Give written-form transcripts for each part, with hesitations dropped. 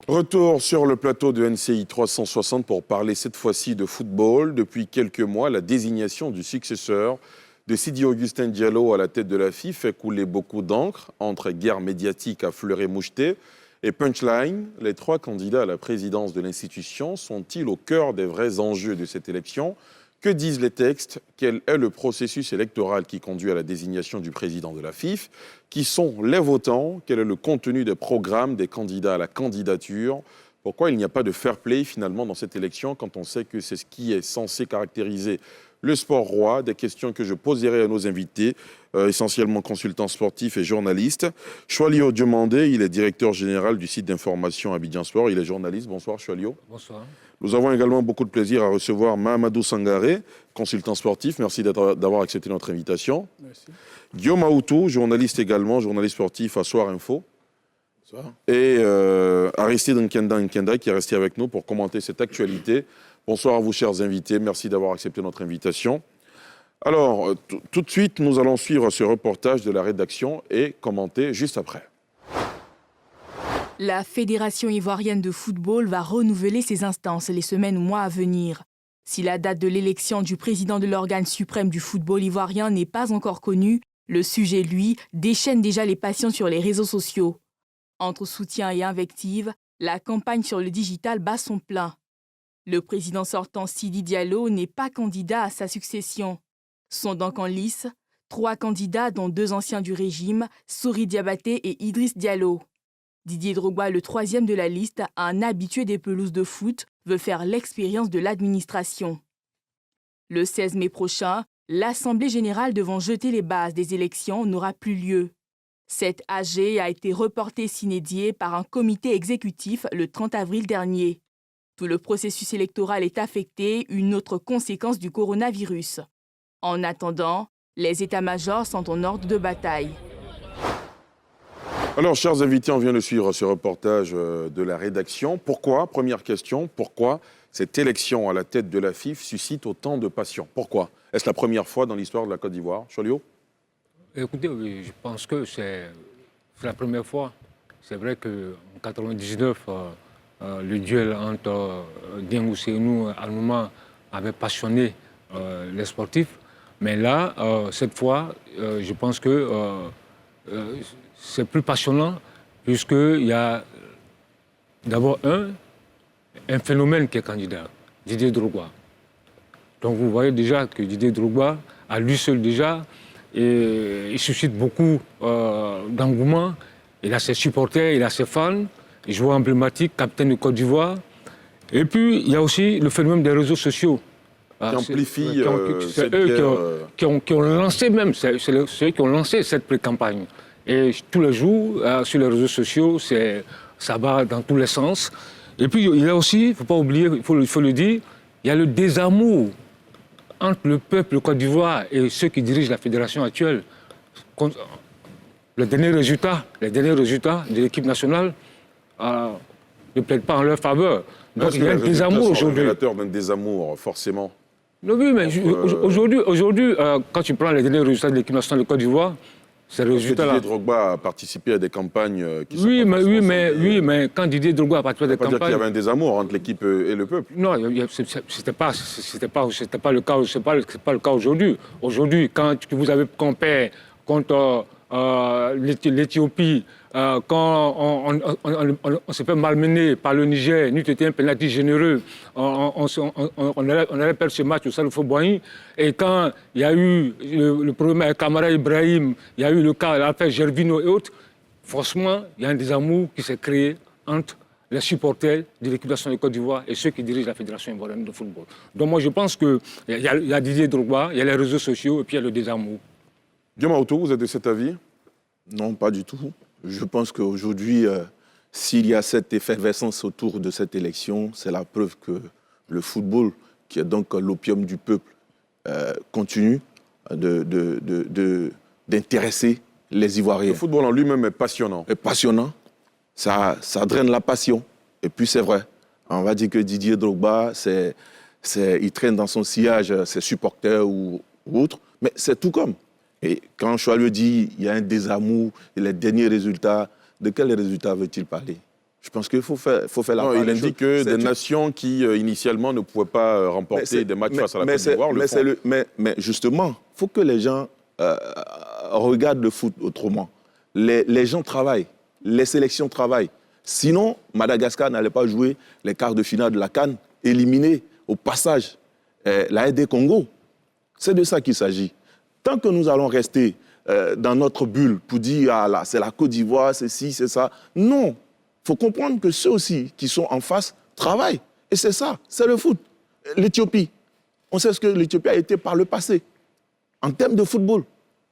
Retour sur le plateau de NCI 360 pour parler cette fois-ci de football. Depuis quelques mois, la désignation du successeur de Sidi Augustin Diallo à la tête de la FIFA fait couler beaucoup d'encre entre guerre médiatique à fleuret moucheté et punchline. Les trois candidats à la présidence de l'institution sont-ils au cœur des vrais enjeux de cette élection? Que disent les textes? Quel est le processus électoral qui conduit à la désignation du président de la FIFA? Qui sont les votants? Quel est le contenu des programmes des candidats à la candidature? Pourquoi il n'y a pas de fair play finalement dans cette élection quand on sait que c'est ce qui est censé caractériser le sport roi? Des questions que je poserai à nos invités, essentiellement consultants sportifs et journalistes. Choualio Diomandé, il est directeur général du site d'information Abidjan Sport. Il est journaliste. Bonsoir Choualio. Bonsoir. Nous avons également beaucoup de plaisir à recevoir Mahamadou Sangaré, consultant sportif. Merci d'avoir accepté notre invitation. Merci. Guillaume Aoutou, journaliste également, journaliste sportif à Soir Info. Bonsoir. Et Aristide Nkenda qui est resté avec nous pour commenter cette actualité. Bonsoir à vous, chers invités. Merci d'avoir accepté notre invitation. Alors, tout de suite, nous allons suivre ce reportage de la rédaction et commenter juste après. La Fédération ivoirienne de football va renouveler ses instances les semaines ou mois à venir. Si la date de l'élection du président de l'organe suprême du football ivoirien n'est pas encore connue, le sujet, lui, déchaîne déjà les passions sur les réseaux sociaux. Entre soutien et invective, la campagne sur le digital bat son plein. Le président sortant Sidi Diallo n'est pas candidat à sa succession. Sont donc en lice 3 candidats dont 2 anciens du régime, Souri Diabaté et Idriss Diallo. Didier Drogba, le 3e de la liste, un habitué des pelouses de foot, veut faire l'expérience de l'administration. Le 16 mai prochain, l'Assemblée générale devant jeter les bases des élections n'aura plus lieu. Cette AG a été reportée sine die par un comité exécutif le 30 avril dernier. Tout le processus électoral est affecté, une autre conséquence du coronavirus. En attendant, les états-majors sont en ordre de bataille. Alors, chers invités, on vient de suivre ce reportage de la rédaction. Pourquoi, première question, pourquoi cette élection à la tête de la FIFA suscite autant de passion? Pourquoi? Est-ce la première fois dans l'histoire de la Côte d'Ivoire? Choualio? Écoutez, oui, je pense que c'est la première fois. C'est vrai qu'en 1999, le duel entre Dieng Ousseynou et Anouma avait passionné les sportifs. Mais là, cette fois, je pense que c'est plus passionnant puisqu'il y a d'abord un phénomène qui est candidat, Didier Drogba. Donc vous voyez déjà que Didier Drogba, à lui seul déjà, il suscite beaucoup d'engouement. Il a ses supporters, il a ses fans, joueur emblématique, capitaine de Côte d'Ivoire. Et puis il y a aussi le phénomène des réseaux sociaux. Qui amplifie c'est eux qui ont lancé même, c'est eux qui ont lancé cette pré-campagne. Et tous les jours, sur les réseaux sociaux, ça va dans tous les sens. Et puis, il y a aussi, il ne faut pas oublier, il faut le dire, il y a le désamour entre le peuple Côte d'Ivoire et ceux qui dirigent la fédération actuelle. Les derniers résultats de l'équipe nationale ne plaident pas en leur faveur. Donc, il y a un désamour aujourd'hui. Révélateur d'un désamour, forcément. Non, oui, mais aujourd'hui, quand tu prends les derniers résultats de l'équipe nationale de Côte d'Ivoire, ces résultats-là. Didier Drogba a participé à des campagnes qui sont oui, mais quand Didier Drogba a participé à des campagnes... Ça veut pas dire qu'il y avait un désamour entre l'équipe et le peuple. Non, c'était pas le cas, c'est pas le cas aujourd'hui. Aujourd'hui, quand vous avez compé contre l'Éthiopie, quand on s'est fait malmener par le Niger, nous étions un pénalty généreux, on allait perdre ce match au Salifou Boigny, et quand il y a eu le problème avec Kamara Ibrahim, il y a eu le cas de l'affaire Gervino et autres, forcément, il y a un désamour qui s'est créé entre les supporters de l'équipe nationale de Côte d'Ivoire et ceux qui dirigent la Fédération ivoirienne de football. Donc moi je pense qu'il y a Didier Drogba, il y a les réseaux sociaux et puis il y a le désamour. Guillaume Aoutou, vous êtes de cet avis? Non, pas du tout. Je pense qu'aujourd'hui, s'il y a cette effervescence autour de cette élection, c'est la preuve que le football, qui est donc l'opium du peuple, continue d'intéresser les Ivoiriens. Le football en lui-même est passionnant. C'est passionnant, ça draine la passion. Et puis c'est vrai, on va dire que Didier Drogba, il traîne dans son sillage ses supporters ou autres, mais c'est tout comme. Et quand Choualio dit il y a un désamour et les derniers résultats, de quels résultats veut-il parler? Je pense qu'il faut faire la part il des indique choses. que des nations qui, initialement, ne pouvaient pas remporter des matchs face à la Côte d'Ivoire le font. Mais justement, il faut que les gens regardent le foot autrement. Les gens travaillent, les sélections travaillent. Sinon, Madagascar n'allait pas jouer les quarts de finale de la CAN, éliminer au passage la RD Congo. C'est de ça qu'il s'agit. Tant que nous allons rester dans notre bulle pour dire « Ah là, c'est la Côte d'Ivoire, c'est ci, c'est ça », non. Il faut comprendre que ceux aussi qui sont en face travaillent. Et c'est ça, c'est le foot. L'Éthiopie, on sait ce que l'Éthiopie a été par le passé. En termes de football,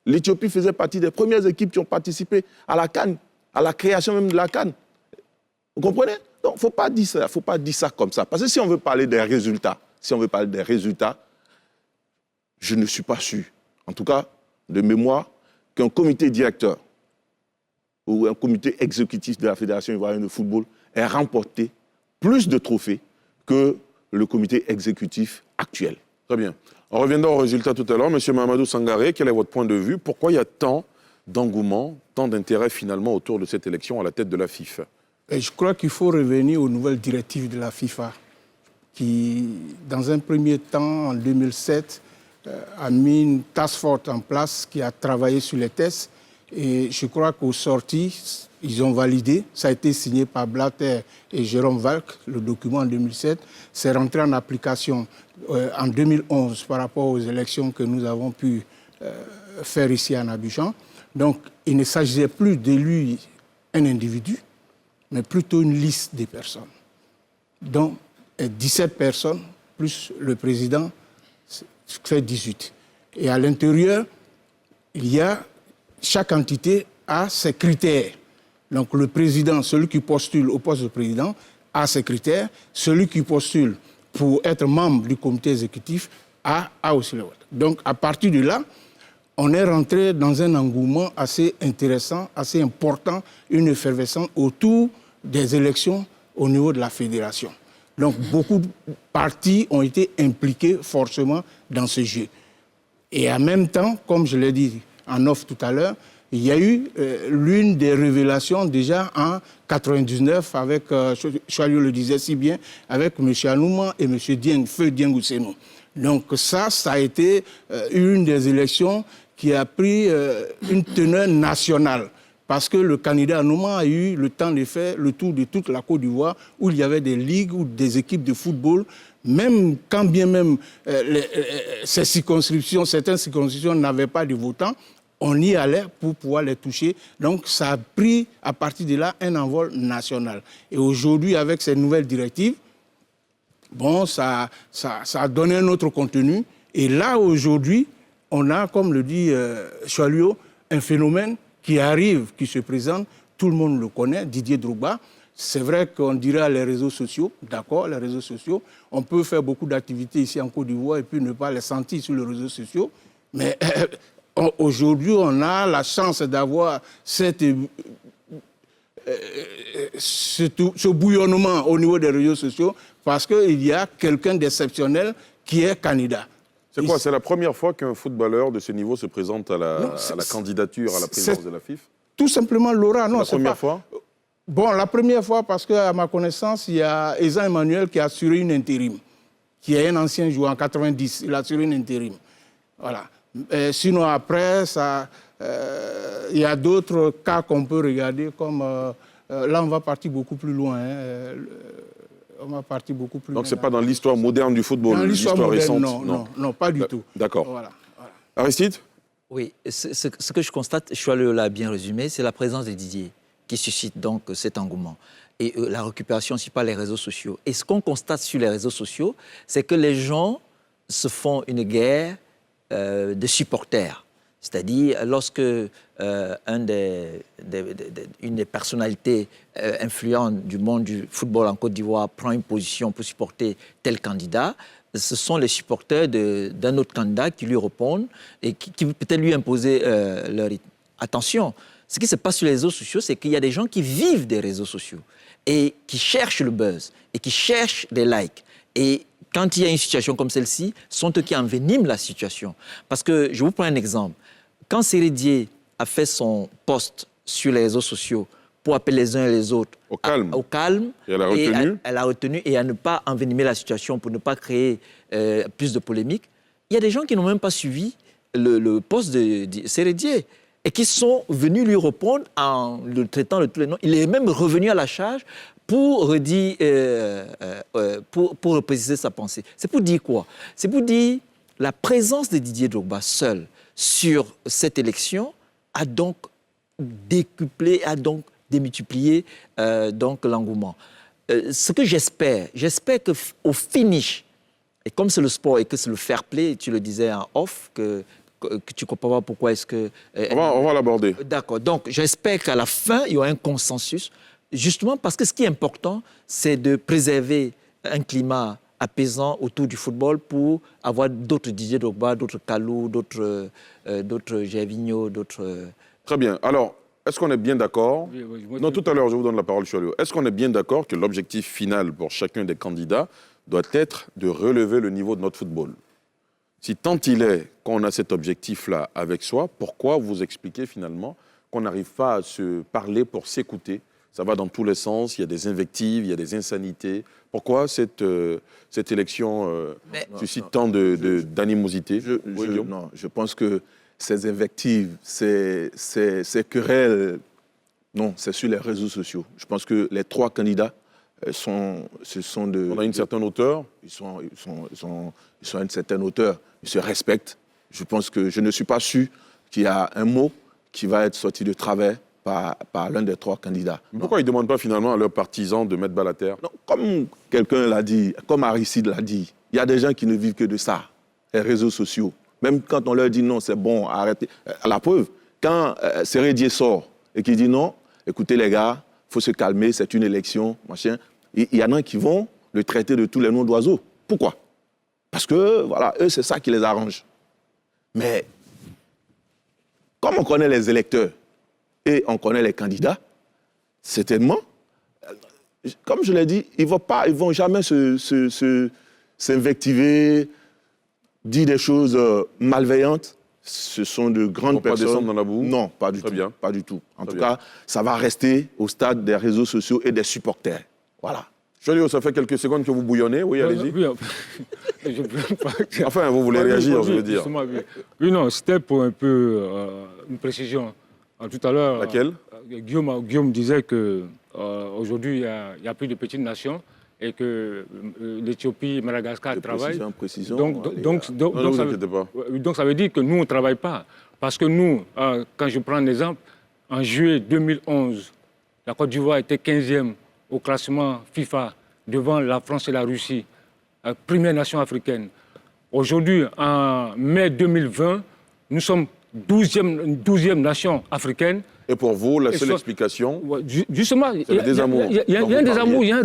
l'Éthiopie faisait partie des premières équipes qui ont participé à la CAN, à la création même de la CAN. Vous comprenez? Donc, il ne faut pas dire ça, faut pas dire ça comme ça. Parce que si on veut parler des résultats, je ne suis pas sûr, en tout cas de mémoire, qu'un comité directeur ou un comité exécutif de la Fédération ivoirienne de football ait remporté plus de trophées que le comité exécutif actuel. Très bien. On reviendra au résultat tout à l'heure. Monsieur Mahamadou Sangaré, quel est votre point de vue? Pourquoi il y a tant d'engouement, tant d'intérêt finalement autour de cette élection à la tête de la FIFA? Et je crois qu'il faut revenir aux nouvelles directives de la FIFA qui, dans un premier temps, en 2007, a mis une task force en place qui a travaillé sur les tests. Et je crois qu'au sorti, ils ont validé. Ça a été signé par Blatter et Jérôme Valk, le document en 2007. C'est rentré en application en 2011 par rapport aux élections que nous avons pu faire ici en Abidjan. Donc, il ne s'agissait plus d'élu un individu, mais plutôt une liste des personnes. Donc, 17 personnes, plus le président, fait 18. Et à l'intérieur, il y a, chaque entité a ses critères. Donc le président, celui qui postule au poste de président, a ses critères. Celui qui postule pour être membre du comité exécutif a aussi le vote. Donc à partir de là, on est rentré dans un engouement assez intéressant, assez important, une effervescence autour des élections au niveau de la fédération. Donc beaucoup de partis ont été impliqués forcément dans ce jeu. Et en même temps, comme je l'ai dit en off tout à l'heure, il y a eu l'une des révélations déjà en 1999 avec, Choalio le disait si bien, avec M. Anouma et M. Dieng, Feu Dieng Ousseno. Donc ça a été une des élections qui a pris une teneur nationale. Parce que le candidat Anouma a eu le temps de faire le tour de toute la Côte d'Ivoire où il y avait des ligues ou des équipes de football, même quand bien même certaines circonscriptions n'avaient pas de votants, on y allait pour pouvoir les toucher. Donc ça a pris à partir de là un envol national. Et aujourd'hui, avec ces nouvelles directives, bon, ça a donné un autre contenu. Et là, aujourd'hui, on a, comme le dit Choalio, un phénomène qui arrive, qui se présente, tout le monde le connaît, Didier Drogba. C'est vrai qu'on dirait les réseaux sociaux, d'accord, les réseaux sociaux. On peut faire beaucoup d'activités ici en Côte d'Ivoire et puis ne pas les sentir sur les réseaux sociaux. Mais aujourd'hui, on a la chance d'avoir ce bouillonnement au niveau des réseaux sociaux parce qu'il y a quelqu'un d'exceptionnel qui est candidat. C'est quoi? C'est la première fois qu'un footballeur de ce niveau se présente à la candidature à la présidence de la FIFA? Tout simplement Laura. Non, la première fois? Bon, la première fois parce qu'à ma connaissance, il y a Ezan Emmanuel qui a assuré une intérim, qui est un ancien joueur en 90. Il a assuré une intérim. Voilà. Sinon, après, il y a d'autres cas qu'on peut regarder comme... là, on va partir beaucoup plus loin. On va partir beaucoup plus loin. Donc, ce n'est pas dans l'histoire moderne du football, l'histoire récente? Non, pas du tout. D'accord. Voilà. Aristide? Oui, ce que je constate, Choalio l'a bien résumé, c'est la présence de Didier qui suscite donc cet engouement. Et la récupération aussi par les réseaux sociaux. Et ce qu'on constate sur les réseaux sociaux, c'est que les gens se font une guerre de supporters. C'est-à-dire, lorsque une des personnalités influentes du monde du football en Côte d'Ivoire prend une position pour supporter tel candidat, ce sont les supporters d'un autre candidat qui lui répondent et qui peut-être lui imposer leur rythme. Attention, ce qui se passe sur les réseaux sociaux, c'est qu'il y a des gens qui vivent des réseaux sociaux et qui cherchent le buzz et qui cherchent des likes. Et quand il y a une situation comme celle-ci, ce sont eux qui enveniment la situation. Parce que, je vous prends un exemple. Quand Sérédier a fait son post sur les réseaux sociaux pour appeler les uns et les autres Au calme. au calme. Et elle a retenu. Elle a retenu et à ne pas envenimer la situation pour ne pas créer plus de polémiques. Il y a des gens qui n'ont même pas suivi le poste de Sérédier et qui sont venus lui répondre en le traitant de tous les noms. Il est même revenu à la charge pour redire, pour préciser sa pensée. C'est pour dire quoi? C'est pour dire la présence de Didier Drogba seul sur cette élection a donc décuplé, a donc démultiplié donc l'engouement. Ce que j'espère qu'au finish, et comme c'est le sport et que c'est le fair play, tu le disais en off, que tu ne comprends pas pourquoi est-ce que... On va l'aborder. D'accord. Donc, j'espère qu'à la fin, il y aura un consensus, justement parce que ce qui est important, c'est de préserver un climat apaisant autour du football pour avoir d'autres Didier Drogba, d'autres Kalou, d'autres Gervinho, d'autres... Très bien. Alors, est-ce qu'on est bien d'accord? Non, tout à l'heure, je vous donne la parole, Cholio. Est-ce qu'on est bien d'accord que l'objectif final pour chacun des candidats doit être de relever le niveau de notre football? Si tant il est qu'on a cet objectif-là avec soi, pourquoi vous expliquez finalement qu'on n'arrive pas à se parler pour s'écouter? Ça va dans tous les sens, il y a des invectives, il y a des insanités. Pourquoi cette élection suscite tant d'animosité? Non, je pense que ces invectives, ces querelles, non, c'est sur les réseaux sociaux. Je pense que les trois candidats on a une certaine hauteur. Ils sont à une certaine hauteur. Ils se respectent. Je pense que je ne suis pas sûr qu'il y a un mot qui va être sorti de travers par l'un des trois candidats. Mais pourquoi ils ne demandent pas finalement à leurs partisans de mettre balle à terre? Non, comme quelqu'un l'a dit, comme Aristide l'a dit, il y a des gens qui ne vivent que de ça, les réseaux sociaux. Même quand on leur dit non, c'est bon, arrêtez. À la preuve, quand Sérédier sort et qu'il dit non, écoutez les gars, il faut se calmer, c'est une élection, machin. Il y en a qui vont le traiter de tous les noms d'oiseaux. Pourquoi? Parce que, voilà, eux, c'est ça qui les arrange. Mais, comme on connaît les électeurs et on connaît les candidats, certainement, comme je l'ai dit, ils ne vont jamais s'invectiver, dire des choses malveillantes. Ce sont de grandes personnes. Pas descendre dans la boue? Non, pas du tout. Bien. Pas du tout. En tout cas, ça va rester au stade des réseaux sociaux et des supporters. Voilà. Cholio, ça fait quelques secondes que vous bouillonnez. Oui, allez-y. Enfin, vous voulez réagir, je veux dire. Oui, non, c'était pour un peu une précision. Tout à l'heure, laquelle? Guillaume disait qu'aujourd'hui, il n'y a plus de petites nations et que l'Éthiopie et Madagascar travaillent. Donc, ça veut dire que nous, on ne travaille pas. Parce que nous, quand je prends un exemple, en juillet 2011, la Côte d'Ivoire était 15e au classement FIFA devant la France et la Russie, première nation africaine. Aujourd'hui, en mai 2020, nous sommes 12e nation africaine. Et pour vous, la seule explication, justement, il y a un désamour, il y a un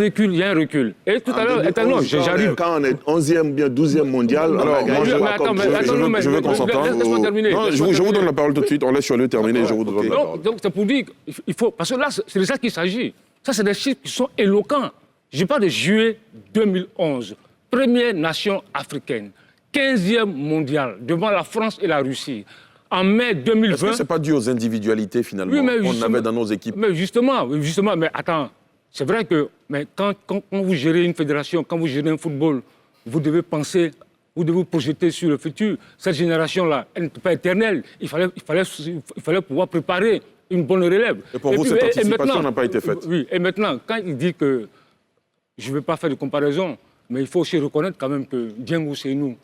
recul. Et tout à l'heure, j'arrive. Quand on est 11e, bien 12e mondial, alors, je veux qu'on s'entende. Je vous donne la parole tout de suite. On laisse Cholio terminer. Je vous donne la parole. Donc, c'est pour dire qu'il faut. Parce que là, c'est de ça qu'il s'agit. Ça, c'est des chiffres qui sont éloquents. Je parle de juillet 2011. Première nation africaine. 15e mondial devant la France et la Russie. En mai 2020... Est-ce que ce n'est pas dû aux individualités, finalement, qu'on avait dans nos équipes? Mais justement, mais attends, c'est vrai que quand vous gérez une fédération, quand vous gérez un football, vous devez penser, vous devez vous projeter sur le futur. Cette génération-là, elle n'est pas éternelle. Il fallait pouvoir préparer une bonne relève. Et pour vous, cette anticipation n'a pas été faite? Oui, et maintenant, quand il dit que je ne veux pas faire de comparaison, mais il faut aussi reconnaître quand même que Diengou Seynou,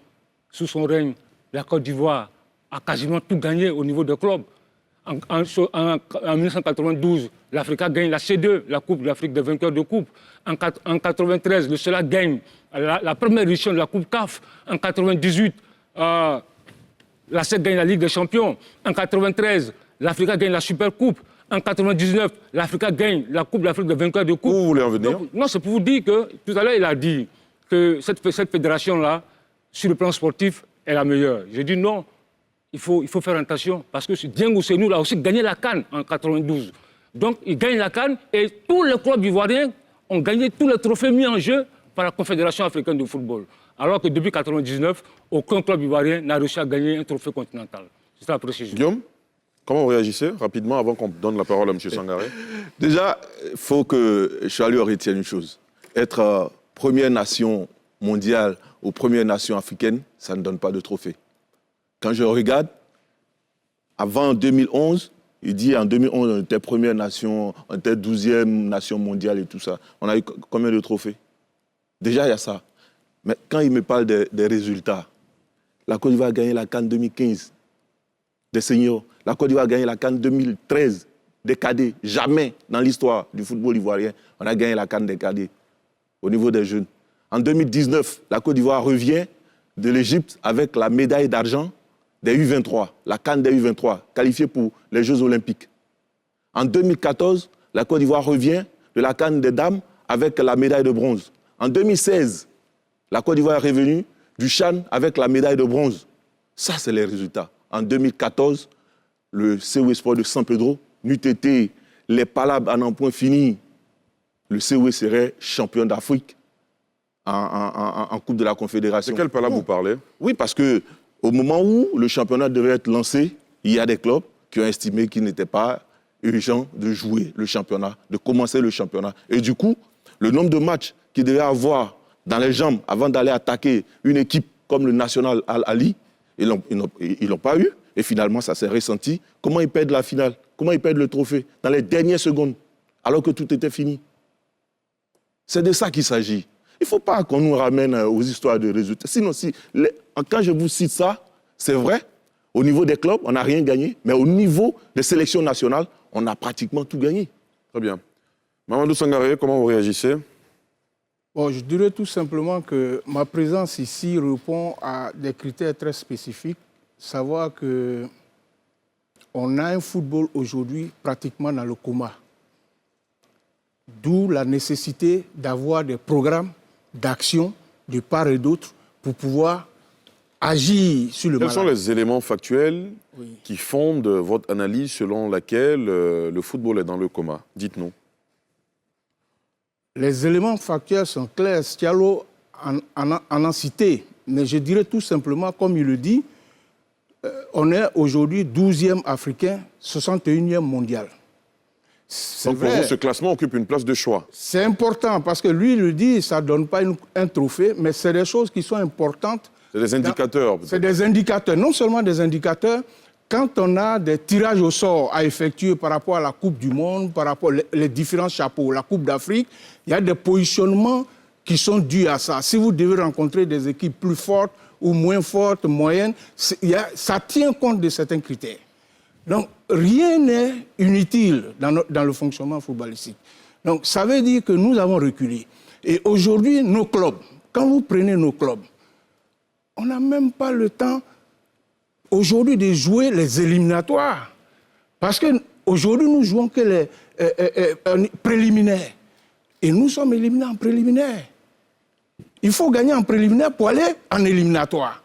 sous son règne, la Côte d'Ivoire a quasiment tout gagné au niveau des clubs. En 1992, l'Africa gagne la C2, la Coupe de l'Afrique des vainqueurs de coupe. En 1993, le CELA gagne la première édition de la Coupe CAF. En 1998, la CEC gagne la Ligue des Champions. En 1993, l'Africa gagne la Super Coupe. En 1999, l'Africa gagne la Coupe de l'Afrique des vainqueurs de coupe. Où vous voulez en venir? Non, c'est pour vous dire que tout à l'heure, il a dit que cette fédération-là, sur le plan sportif, est la meilleure. J'ai dit non. Il faut faire attention parce que Diengou Seynou a aussi gagné la CAN en 92. Donc, il gagne la CAN et tous les clubs ivoiriens ont gagné tous les trophées mis en jeu par la Confédération africaine de football. Alors que depuis 1999, aucun club ivoirien n'a réussi à gagner un trophée continental. C'est ça la précision. Guillaume? Comment vous réagissez rapidement avant qu'on donne la parole à M. Sangaré? Déjà, il faut que Chalut retienne une chose. Être première nation mondiale ou première nation africaine, ça ne donne pas de trophée. Quand je regarde, avant 2011, il dit en 2011, on était première nation, on était 12e nation mondiale et tout ça. On a eu combien de trophées? Déjà, il y a ça. Mais quand il me parle des résultats, la Côte d'Ivoire a gagné la CAN 2015 des seniors. La Côte d'Ivoire a gagné la CAN 2013 des cadets. Jamais dans l'histoire du football ivoirien, on a gagné la CAN des cadets au niveau des jeunes. En 2019, la Côte d'Ivoire revient de l'Égypte avec la médaille d'argent des U23, la CAN des U23, qualifiée pour les Jeux Olympiques. En 2014, la Côte d'Ivoire revient de la CAN des dames avec la médaille de bronze. En 2016, la Côte d'Ivoire est revenue du CHAN avec la médaille de bronze. Ça, c'est les résultats. En 2014, le COE Sport de San Pedro n'eût été les palabres à n'en point fini. Le COE serait champion d'Afrique en Coupe de la Confédération. De quelle palabre vous parlez? Oui, parce qu'au moment où le championnat devait être lancé, il y a des clubs qui ont estimé qu'il n'était pas urgent de jouer le championnat, de commencer le championnat. Et du coup, le nombre de matchs qu'ils devaient avoir dans les jambes avant d'aller attaquer une équipe comme le National Al-Ali, ils n'ont pas eu. Et finalement, ça s'est ressenti. Comment ils perdent la finale? Comment ils perdent le trophée? Dans les dernières secondes, alors que tout était fini. C'est de ça qu'il s'agit. Il ne faut pas qu'on nous ramène aux histoires de résultats. Sinon, quand je vous cite ça, c'est vrai. Au niveau des clubs, on n'a rien gagné. Mais au niveau des sélections nationales, on a pratiquement tout gagné. Très bien. Mamadou Sangaré, comment vous réagissez? Bon, je dirais tout simplement que ma présence ici répond à des critères très spécifiques. Savoir qu'on a un football aujourd'hui pratiquement dans le coma. D'où la nécessité d'avoir des programmes d'action de part et d'autre pour pouvoir agir sur le Quels malade. sont les éléments factuels qui fondent votre analyse selon laquelle le football est dans le coma? Dites-nous. Les éléments factuels sont clairs. Stialo en a cité. Mais je dirais tout simplement, comme il le dit, on est aujourd'hui 12e africain, 61e mondial. Donc pour vous, ce classement occupe une place de choix. C'est important parce que lui, il le dit, ça ne donne pas un trophée, mais c'est des choses qui sont importantes. C'est des indicateurs. C'est des indicateurs, non seulement des indicateurs. Quand on a des tirages au sort à effectuer par rapport à la Coupe du Monde, par rapport aux différents chapeaux, la Coupe d'Afrique, il y a des positionnements qui sont dus à ça. Si vous devez rencontrer des équipes plus fortes ou moins fortes, moyennes, ça tient compte de certains critères. Donc, rien n'est inutile dans le fonctionnement footballistique. Donc, ça veut dire que nous avons reculé. Et aujourd'hui, nos clubs, quand vous prenez nos clubs, on n'a même pas le temps aujourd'hui de jouer les éliminatoires. Parce qu'aujourd'hui, nous jouons que les préliminaires. Et nous sommes éliminés en préliminaire. Il faut gagner en préliminaire pour aller en éliminatoire.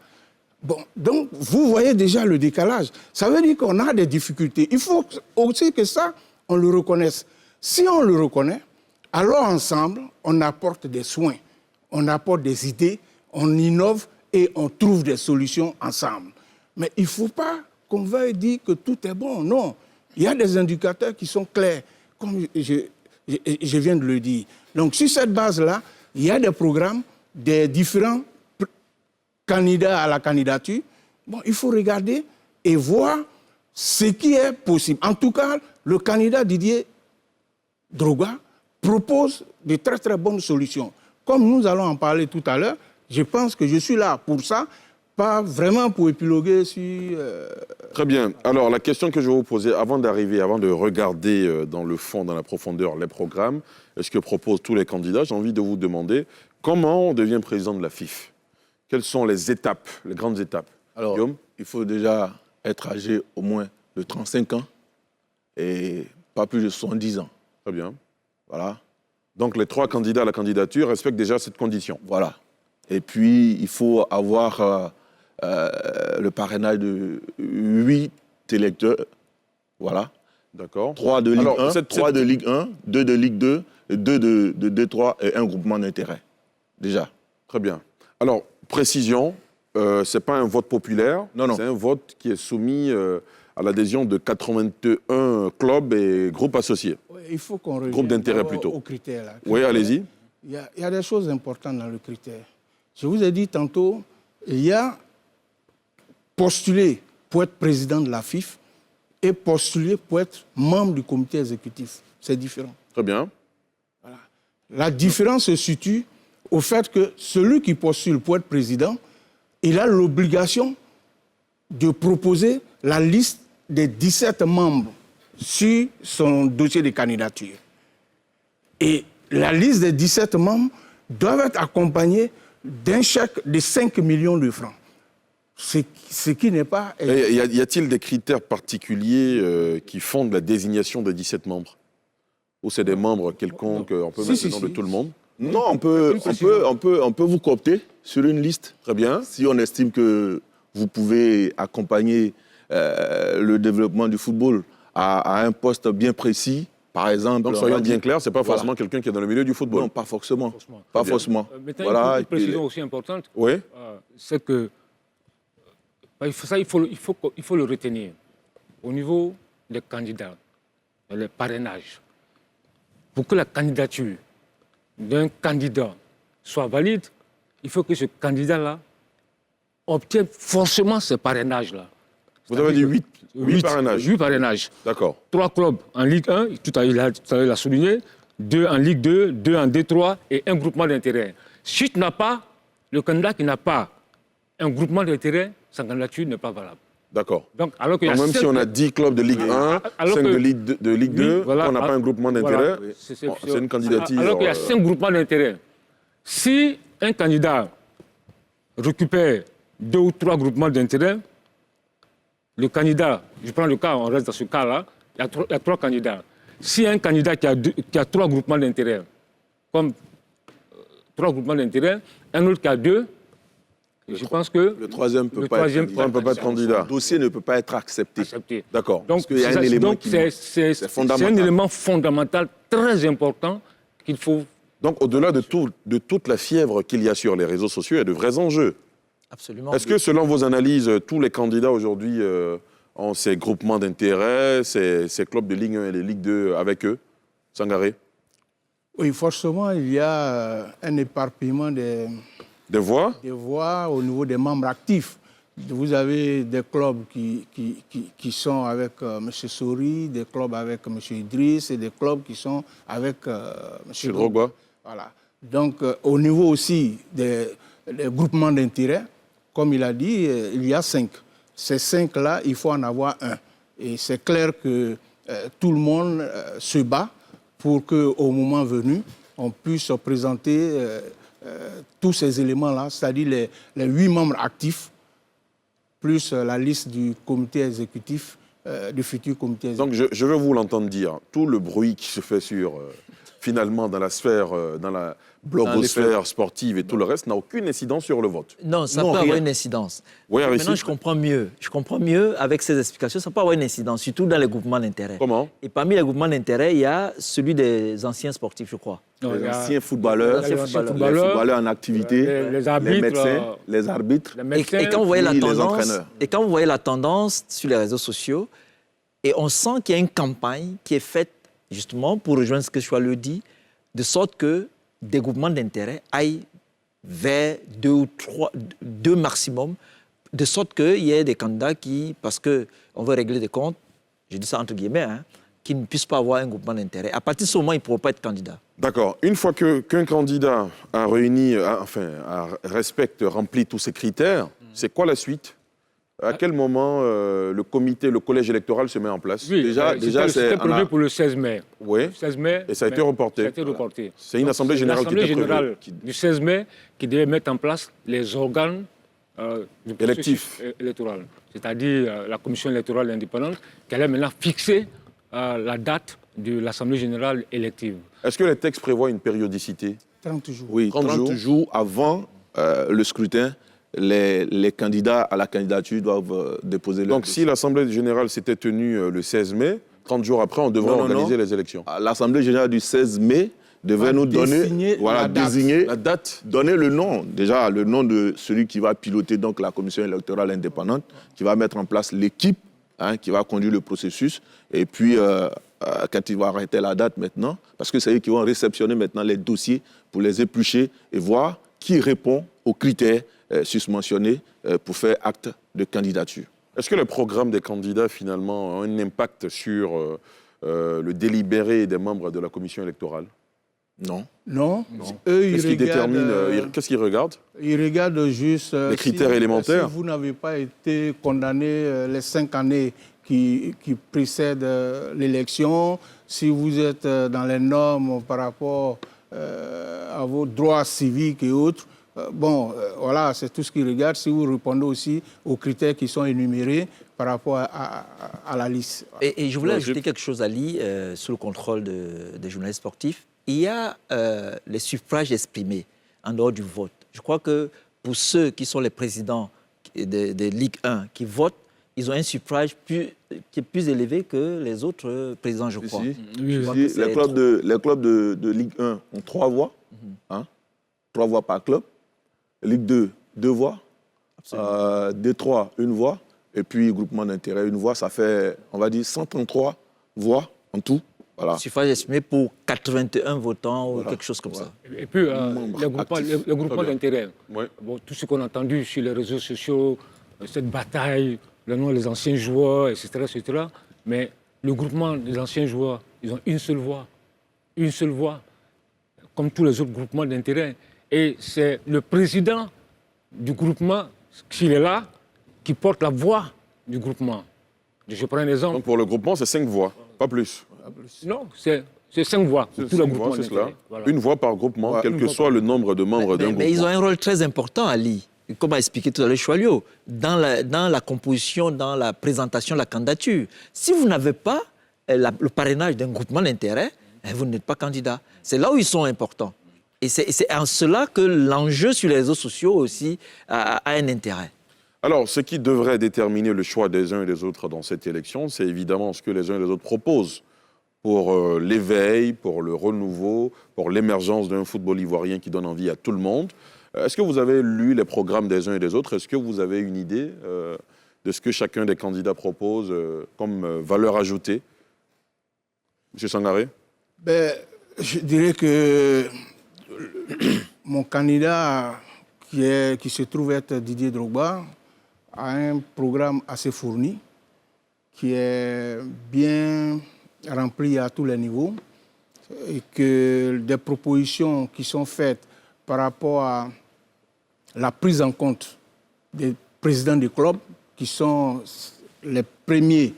Bon, donc, vous voyez déjà le décalage. Ça veut dire qu'on a des difficultés. Il faut aussi que ça, on le reconnaisse. Si on le reconnaît, alors ensemble, on apporte des soins, on apporte des idées, on innove et on trouve des solutions ensemble. Mais il ne faut pas qu'on veuille dire que tout est bon. Non, il y a des indicateurs qui sont clairs, comme je viens de le dire. Donc, sur cette base-là, il y a des programmes, des différents candidats à la candidature. Bon, il faut regarder et voir ce qui est possible. En tout cas, le candidat Didier Drogba propose de très très bonnes solutions. Comme nous allons en parler tout à l'heure, je pense que je suis là pour ça, pas vraiment pour épiloguer sur... Très bien. Alors, la question que je vais vous poser, avant de regarder dans le fond, dans la profondeur, les programmes, ce que proposent tous les candidats, j'ai envie de vous demander comment on devient président de la FIF? Quelles sont les étapes, les grandes étapes? Alors, Guillaume? il faut déjà être âgé au moins de 35 ans et pas plus de 70 ans. Très bien. Voilà. Donc, les 3 candidats à la candidature respectent déjà cette condition. Voilà. Et puis, il faut avoir le parrainage de 8 électeurs. Voilà. D'accord. 3 de Ligue Alors, 1, 3 de Ligue 1, 2 de Ligue 2, 2 de 2-3 et un groupement d'intérêt. Déjà. Très bien. Alors, précision, ce n'est pas un vote populaire. Non, non. C'est un vote qui est soumis à l'adhésion de 81 clubs et groupes associés. Oui, il faut qu'on revienne Groupe d'intérêt plutôt. aux critères. Là. Oui, allez-y. Il y a des choses importantes dans le critère. Je vous ai dit tantôt, il y a postulé pour être président de la FIF et postulé pour être membre du comité exécutif. C'est différent. Très bien. Voilà. La différence se situe au fait que celui qui postule pour être président, il a l'obligation de proposer la liste des 17 membres sur son dossier de candidature. Et la liste des 17 membres doit être accompagnée d'un chèque de 5 millions de francs. Ce qui n'est pas... Et y a-t-il des critères particuliers qui fondent la désignation des 17 membres? Ou c'est des membres quelconques, on peut mettre le nom de tout le monde? Non, on peut vous coopter sur une liste. Très bien. Si on estime que vous pouvez accompagner le développement du football à un poste bien précis, par exemple... Donc soyons bien clairs, ce n'est pas forcément quelqu'un qui est dans le milieu du football. Non, pas forcément. Pas forcément. Maintenant, Voilà. une précision aussi importante, Oui. c'est que ça, il faut le retenir. Au niveau des candidats, le parrainage, pour que la candidature d'un candidat soit valide, il faut que ce candidat-là obtienne forcément ce parrainage-là. Vous avez dit 8 parrainages. 8 parrainages. D'accord. 3 clubs en Ligue 1, tout à l'heure il l'a souligné, 2 en Ligue 2, 2 en D3 et un groupement d'intérêt. Si tu n'as pas, le candidat qui n'a pas un groupement d'intérêt, sa candidature n'est pas valable. D'accord. Donc, alors qu'il y a Même si on a 10 clubs de Ligue 1, 5 de Ligue 2, voilà, on n'a pas un groupement d'intérêt, voilà, c'est une candidature... Alors qu'il y a 5 groupements d'intérêt. Si un candidat récupère 2 ou 3 groupements d'intérêt, le candidat, je prends le cas, on reste dans ce cas-là, il y a 3 candidats. Si un candidat qui a 3 groupements d'intérêt, comme 3 groupements d'intérêt, un autre qui a 2, je pense que le troisième ne peut pas être candidat. Le dossier ne peut pas être accepté. D'accord. Donc, il y a un élément c'est un élément fondamental, très important, qu'il faut... Donc, au-delà de toute la fièvre qu'il y a sur les réseaux sociaux, il y a de vrais enjeux. Absolument. Est-ce que, selon vos analyses, tous les candidats aujourd'hui ont ces groupements d'intérêt, ces clubs de Ligue 1 et de Ligue 2 avec eux, Sangaré? Oui, forcément, il y a un éparpillement des voix au niveau des membres actifs. Vous avez des clubs qui sont avec M. Sori, des clubs avec M. Idriss et des clubs qui sont avec M. Drogba. Voilà. Donc, au niveau aussi des groupements d'intérêt, comme il a dit, il y a 5. Ces 5-là, il faut en avoir un. Et c'est clair que tout le monde se bat pour qu'au moment venu, on puisse présenter tous ces éléments-là, c'est-à-dire les 8 membres actifs, plus la liste du comité exécutif, du futur comité exécutif. Donc je veux vous l'entendre dire, tout le bruit qui se fait sur, finalement, dans la sphère, dans la blogosphère sportive et tout le reste, n'a aucune incidence sur le vote. Non, ça peut avoir une incidence. Oui, maintenant, je comprends mieux. Je comprends mieux avec ces explications. Ça peut avoir une incidence, surtout dans les groupements d'intérêt. Comment? Et parmi les groupements d'intérêt, il y a celui des anciens sportifs, je crois. Les anciens footballeurs, les footballeurs en activité, les arbitres, les médecins, les arbitres, Et quand vous voyez la les tendance, entraîneurs. et quand vous voyez la tendance sur les réseaux sociaux, et on sent qu'il y a une campagne qui est faite justement pour rejoindre ce que Choua le dit, de sorte que des groupements d'intérêt aillent vers 2 ou 3, 2 maximum, de sorte qu'il y ait des candidats qui, parce qu'on veut régler des comptes, je dis ça entre guillemets, qui ne puissent pas avoir un groupement d'intérêt. À partir de ce moment, ils ne pourront pas être candidats. D'accord. Une fois qu'un candidat a respecte, remplit tous ces critères, c'est quoi la suite? À quel moment le collège électoral se met en place? Oui, déjà c'était prévu pour le 16 mai. Oui. 16 mai. Et ça a été reporté. Ça a été reporté. C'est une assemblée générale qui était prévue. Du 16 mai qui devait mettre en place les organes du électif électoral. C'est-à-dire la commission électorale indépendante qui allait maintenant fixer la date de l'assemblée générale élective. Est-ce que les textes prévoient une périodicité? 30 jours. Oui, 30 jours avant le scrutin. Les candidats à la candidature doivent déposer leur Donc, si l'Assemblée générale s'était tenue le 16 mai, 30 jours après, on devrait organiser les élections. L'Assemblée générale du 16 mai devrait nous donner désigner la date, donner le nom, déjà le nom de celui qui va piloter donc la commission électorale indépendante, qui va mettre en place l'équipe qui va conduire le processus. Et puis, quand il va arrêter la date maintenant, parce que c'est eux qui vont réceptionner maintenant les dossiers pour les éplucher et voir qui répond aux critères susmentionnés pour faire acte de candidature. Est-ce que le programme des candidats, finalement, a un impact sur le délibéré des membres de la commission électorale? Non. Non. Non. Eux, ils Qu'est-ce qu'ils regardent, déterminent Qu'est-ce qu'ils regardent? Ils regardent juste... Les critères élémentaires. Si vous n'avez pas été condamné les 5 années qui précèdent l'élection, si vous êtes dans les normes par rapport à vos droits civiques et autres, voilà, c'est tout ce qu'ils regardent. Si vous répondez aussi aux critères qui sont énumérés par rapport à la liste. Et je voulais ajouter quelque chose, Ali, sous le contrôle des journalistes sportifs. Il y a les suffrages exprimés en dehors du vote. Je crois que pour ceux qui sont les présidents de Ligue 1 qui votent, ils ont un suffrage qui est plus élevé que les autres présidents, je crois. Les clubs de Ligue 1 ont 3 voix, 3 voix par club. Ligue 2, 2 voix. D3, 1 voix. Et puis, groupement d'intérêt, 1 voix. Ça fait, on va dire, 133 voix en tout. Voilà. Suffrage exprimé pour 81 votants ou quelque chose comme ça. Et puis, le groupement d'intérêt. Ouais. Bon, tout ce qu'on a entendu sur les réseaux sociaux, cette bataille, le nom des anciens joueurs, etc. Mais le groupement des anciens joueurs, ils ont une seule voix. Une seule voix, comme tous les autres groupements d'intérêt. Et c'est le président du groupement, s'il est là, qui porte la voix du groupement. Je prends un exemple. Donc pour le groupement, c'est 5 voix, pas plus. Non, c'est 5 voix pour tout le groupement c'est cela. d'intérêt. Voilà. 1 voix par groupement, quel que soit le nombre de membres d'un groupement. Mais ils ont un rôle très important, Ali. Comme a expliqué tout à l'heure Choualio, dans la composition, dans la présentation de la candidature. Si vous n'avez pas le parrainage d'un groupement d'intérêt, vous n'êtes pas candidat. C'est là où ils sont importants. Et c'est en cela que l'enjeu sur les réseaux sociaux aussi a un intérêt. Alors, ce qui devrait déterminer le choix des uns et des autres dans cette élection, c'est évidemment ce que les uns et les autres proposent pour l'éveil, pour le renouveau, pour l'émergence d'un football ivoirien qui donne envie à tout le monde. Est-ce que vous avez lu les programmes des uns et des autres? Est-ce que vous avez une idée de ce que chacun des candidats propose comme valeur ajoutée? Monsieur Sangaré? Je dirais que mon candidat, qui se trouve être Didier Drogba, a un programme assez fourni, qui est bien rempli à tous les niveaux, et que des propositions qui sont faites par rapport à la prise en compte des présidents des clubs, qui sont les premiers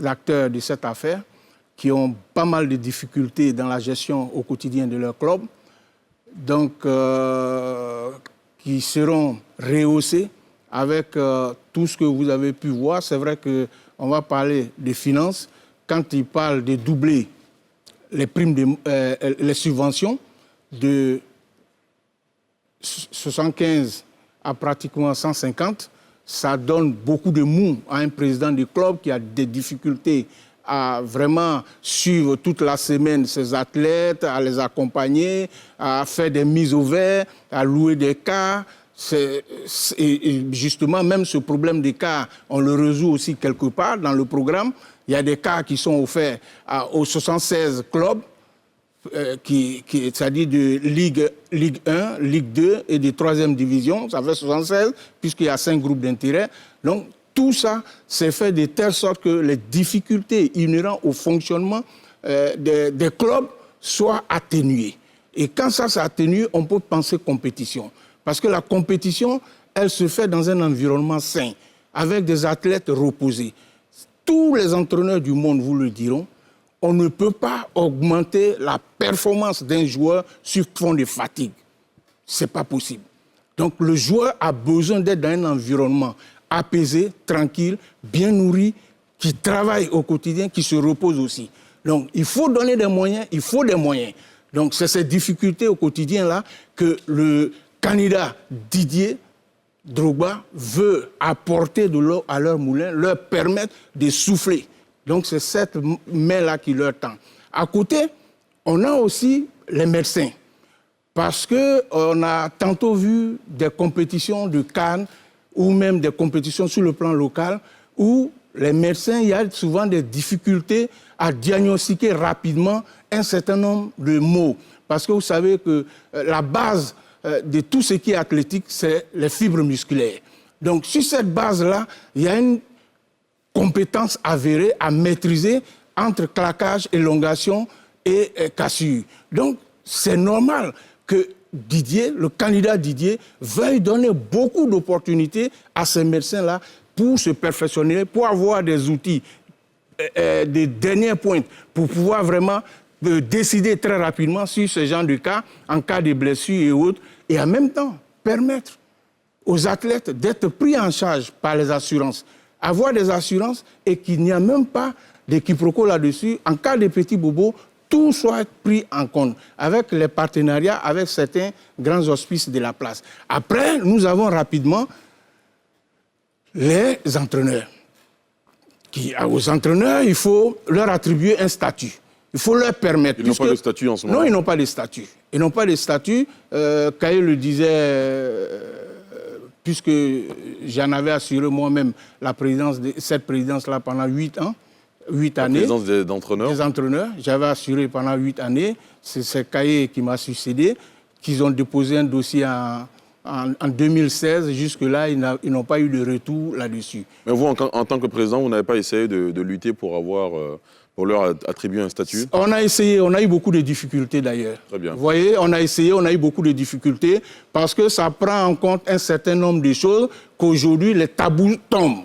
acteurs de cette affaire, qui ont pas mal de difficultés dans la gestion au quotidien de leur club, donc qui seront rehaussés avec tout ce que vous avez pu voir. C'est vrai qu'on va parler des finances. Quand il parle de doubler les primes, les subventions de 75 à pratiquement 150, ça donne beaucoup de mou à un président du club qui a des difficultés à vraiment suivre toute la semaine ses athlètes, à les accompagner, à faire des mises au vert, à louer des cars. Et justement, même ce problème des cars, on le résout aussi quelque part dans le programme. Il y a des cars qui sont offerts aux 76 clubs, c'est-à-dire de Ligue 1, Ligue 2 et de 3e division. Ça fait 76, puisqu'il y a 5 groupes d'intérêt. Donc, tout ça, c'est fait de telle sorte que les difficultés inhérentes au fonctionnement des clubs soient atténuées. Et quand ça s'atténue, on peut penser compétition. Parce que la compétition, elle se fait dans un environnement sain, avec des athlètes reposés. Tous les entraîneurs du monde vous le diront, on ne peut pas augmenter la performance d'un joueur sur fond de fatigue. Ce n'est pas possible. Donc le joueur a besoin d'être dans un environnement apaisé, tranquille, bien nourri, qui travaille au quotidien, qui se repose aussi. Donc il faut donner des moyens, il faut des moyens. Donc c'est ces difficultés au quotidien-là que le candidat Didier Drogba veut apporter de l'eau à leur moulin, leur permettre de souffler. Donc c'est cette main-là qui leur tend. À côté, on a aussi les médecins. Parce qu'on a tantôt vu des compétitions de CAN ou même des compétitions sur le plan local où les médecins, il y a souvent des difficultés à diagnostiquer rapidement un certain nombre de maux. Parce que vous savez que la base de tout ce qui est athlétique, c'est les fibres musculaires. Donc, sur cette base-là, il y a une compétence avérée à maîtriser entre claquage, élongation et cassure. Donc, c'est normal que Didier, le candidat Didier, veuille donner beaucoup d'opportunités à ces médecins-là pour se perfectionner, pour avoir des outils, des dernières pointes, pour pouvoir vraiment décider très rapidement sur ce genre de cas, en cas de blessures et autres, et en même temps permettre aux athlètes d'être pris en charge par les assurances. Avoir des assurances et qu'il n'y a même pas de quiproquo là-dessus. En cas de petits bobos, tout soit pris en compte avec les partenariats avec certains grands hospices de la place. Après, nous avons rapidement les entraîneurs. Aux entraîneurs, il faut leur attribuer un statut. Il faut leur permettre. Ils n'ont pas de statut en ce moment. Non, ils n'ont pas de statut. Ils n'ont pas de statut. Caillé le disait, puisque j'en avais assuré moi-même la présidence cette présidence-là pendant 8 ans. 8 années. La présidence d'entraîneurs. Des entraîneurs. J'avais assuré pendant 8 années. C'est Caillé qui m'a succédé, qu'ils ont déposé un dossier en 2016. Jusque-là, ils n'ont pas eu de retour là-dessus. Mais vous, en tant que président, vous n'avez pas essayé de lutter pour leur attribuer un statut? On a essayé, on a eu beaucoup de difficultés d'ailleurs. Très bien. Vous voyez, on a essayé, on a eu beaucoup de difficultés parce que ça prend en compte un certain nombre de choses qu'aujourd'hui les tabous tombent.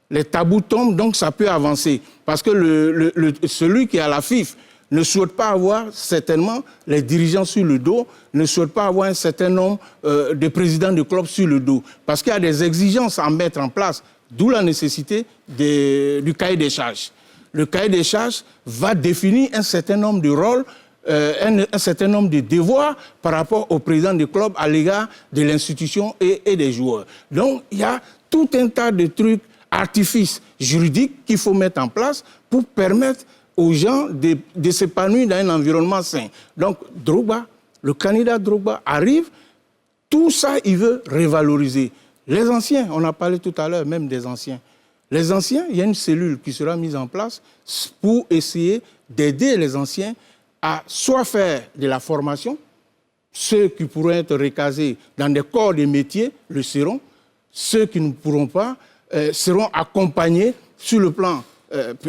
Les tabous tombent, donc ça peut avancer. Parce que celui qui est à la FIF ne souhaite pas avoir certainement les dirigeants sur le dos, ne souhaite pas avoir un certain nombre de présidents de clubs sur le dos. Parce qu'il y a des exigences à mettre en place, d'où la nécessité du cahier des charges. Le cahier des charges va définir un certain nombre de rôles, un certain nombre de devoirs par rapport au président du club à l'égard de l'institution et des joueurs. Donc, il y a tout un tas de trucs, artifices juridiques qu'il faut mettre en place pour permettre aux gens de s'épanouir dans un environnement sain. Donc, Drogba, le candidat Drogba arrive, tout ça, il veut revaloriser. Les anciens, on a parlé tout à l'heure même des anciens. Les anciens, il y a une cellule qui sera mise en place pour essayer d'aider les anciens à soit faire de la formation, ceux qui pourront être recasés dans des corps de métiers le seront, ceux qui ne pourront pas seront accompagnés sur le plan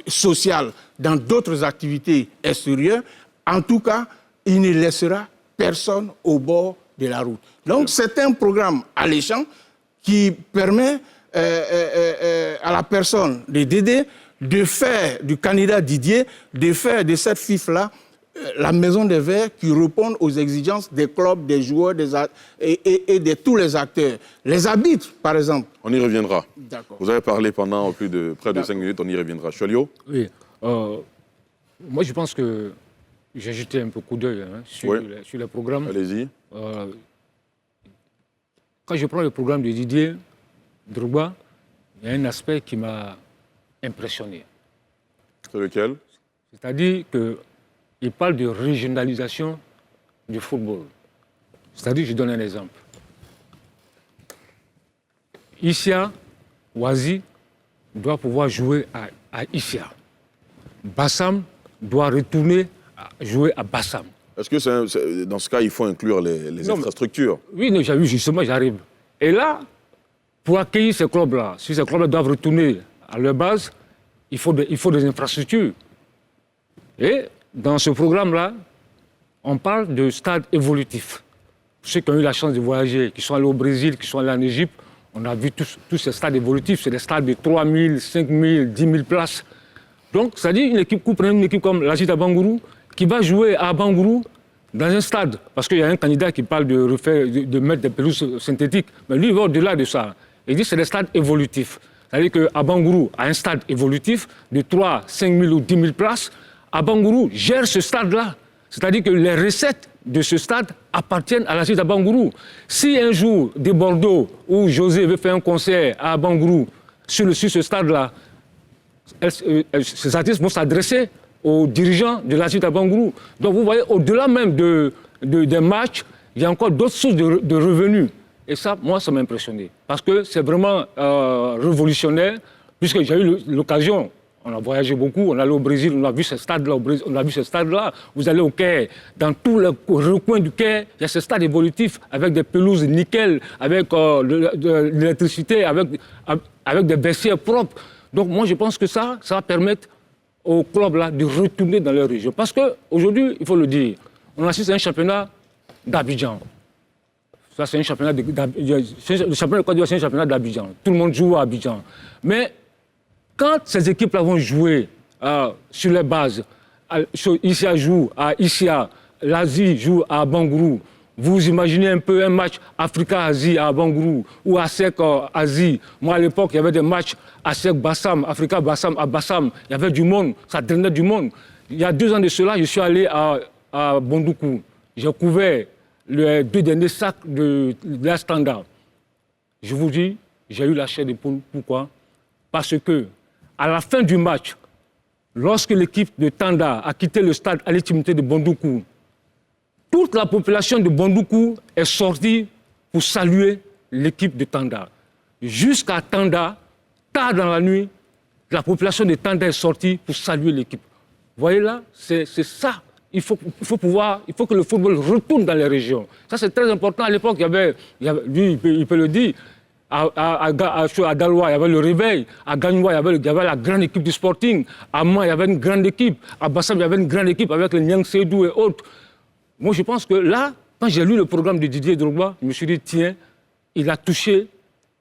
social dans d'autres activités extérieures. En tout cas, il ne laissera personne au bord de la route. Donc c'est un programme alléchant qui permet à la personne de Dédé de faire du candidat Didier, de faire de cette FIF-là la maison des Verts qui répond aux exigences des clubs, des joueurs et de tous les acteurs. Les arbitres, par exemple. On y reviendra. D'accord. Vous avez parlé pendant près de 5 minutes, on y reviendra. Cholio? Oui. Moi, je pense que j'ai jeté un peu coup d'œil sur le programme. Allez-y. Quand je prends le programme de Didier Drogba, il y a un aspect qui m'a impressionné. C'est lequel? C'est-à-dire qu'il parle de régionalisation du football. C'est-à-dire, je donne un exemple. Issia, Ouazi, doit pouvoir jouer à Issia. Bassam doit retourner à jouer à Bassam. Est-ce que dans ce cas, il faut inclure les infrastructures? Oui, non, j'ai vu, justement, j'arrive. Et là, pour accueillir ces clubs-là, si ces clubs-là doivent retourner à leur base, il faut des infrastructures. Et dans ce programme-là, on parle de stade évolutif. Ceux qui ont eu la chance de voyager, qui sont allés au Brésil, qui sont allés en Égypte, on a vu tous ces stades évolutifs. C'est des stades de 3 000, 5 000, 10 000 places. Donc, c'est-à-dire une équipe comme la Gita Bangourou, qui va jouer à Bangourou dans un stade. Parce qu'il y a un candidat qui parle de mettre des pelouses synthétiques. Mais lui, il va au-delà de ça. Il dit que c'est des stades évolutifs. C'est-à-dire qu'à Bangourou, à un stade évolutif de 3, 5 000 ou 10 000 places, à Bangourou gère ce stade-là. C'est-à-dire que les recettes de ce stade appartiennent à la Gita Bangourou. Si un jour, de Bordeaux, où José veut faire un concert à Bangourou, sur ce stade-là, ces artistes vont s'adresser aux dirigeants de la Gita Bangourou. Donc vous voyez, au-delà même des matchs, il y a encore d'autres sources de revenus. Et ça, moi, ça m'a impressionné. Parce que c'est vraiment révolutionnaire puisque j'ai eu l'occasion, on a voyagé beaucoup, on est allé au Brésil, on a vu ce stade-là, vous allez au Caire, dans tout le recoin du Caire, il y a ce stade évolutif avec des pelouses nickel, avec de l'électricité, avec des vestiaires propres. Donc moi je pense que ça va permettre aux clubs là de retourner dans leur région. Parce qu'aujourd'hui, il faut le dire, on assiste à un championnat d'Abidjan. Ça, c'est un championnat le championnat de Côte d'Ivoire, c'est un championnat d'Abidjan. Tout le monde joue à Abidjan. Mais quand ces équipes-là vont jouer sur les bases, Issia joue à Issia, l'Asie joue à Bangourou, vous imaginez un peu un match Africa-Asie à Bangourou ou ASEC-Asie. Moi, à l'époque, il y avait des matchs ASEC-Bassam, Africa-Bassam à Bassam. Il y avait du monde, ça drainait du monde. Il y a 2 ans de cela, je suis allé à Bondoukou. J'ai couvert les 2 derniers sacs de la Standard. Je vous dis, j'ai eu la chair de poule. Pourquoi? Parce que, à la fin du match, lorsque l'équipe de Tanda a quitté le stade à l'intimité de Bondoukou, toute la population de Bondoukou est sortie pour saluer l'équipe de Tanda. Jusqu'à Tanda, tard dans la nuit, la population de Tanda est sortie pour saluer l'équipe. Vous voyez là, c'est ça. Il faut que le football retourne dans les régions. Ça, c'est très important. À l'époque, lui, il peut le dire, à Daloa, il y avait le Réveil. À Gagnoua, il y avait la grande équipe du Sporting. À Mans, il y avait une grande équipe. À Bassam, il y avait une grande équipe avec le Niang Seydou et autres. Moi, je pense que là, quand j'ai lu le programme de Didier Drogba, je me suis dit, tiens, il a touché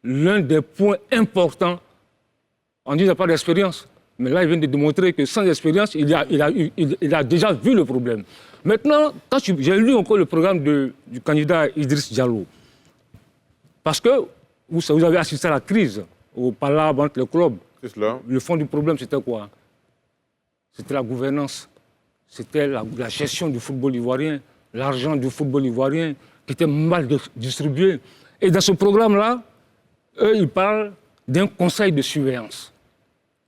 l'un des points importants. On dit qu'il n'a pas d'expérience. Mais là, il vient de démontrer que sans expérience, il a déjà vu le problème. Maintenant, quand j'ai lu encore le programme du candidat Idriss Diallo, parce que vous avez assisté à la crise au palabre entre les clubs. Le fond du problème, c'était quoi? C'était la gouvernance. C'était la gestion du football ivoirien, l'argent du football ivoirien qui était mal distribué. Et dans ce programme-là, eux, ils parlent d'un conseil de surveillance.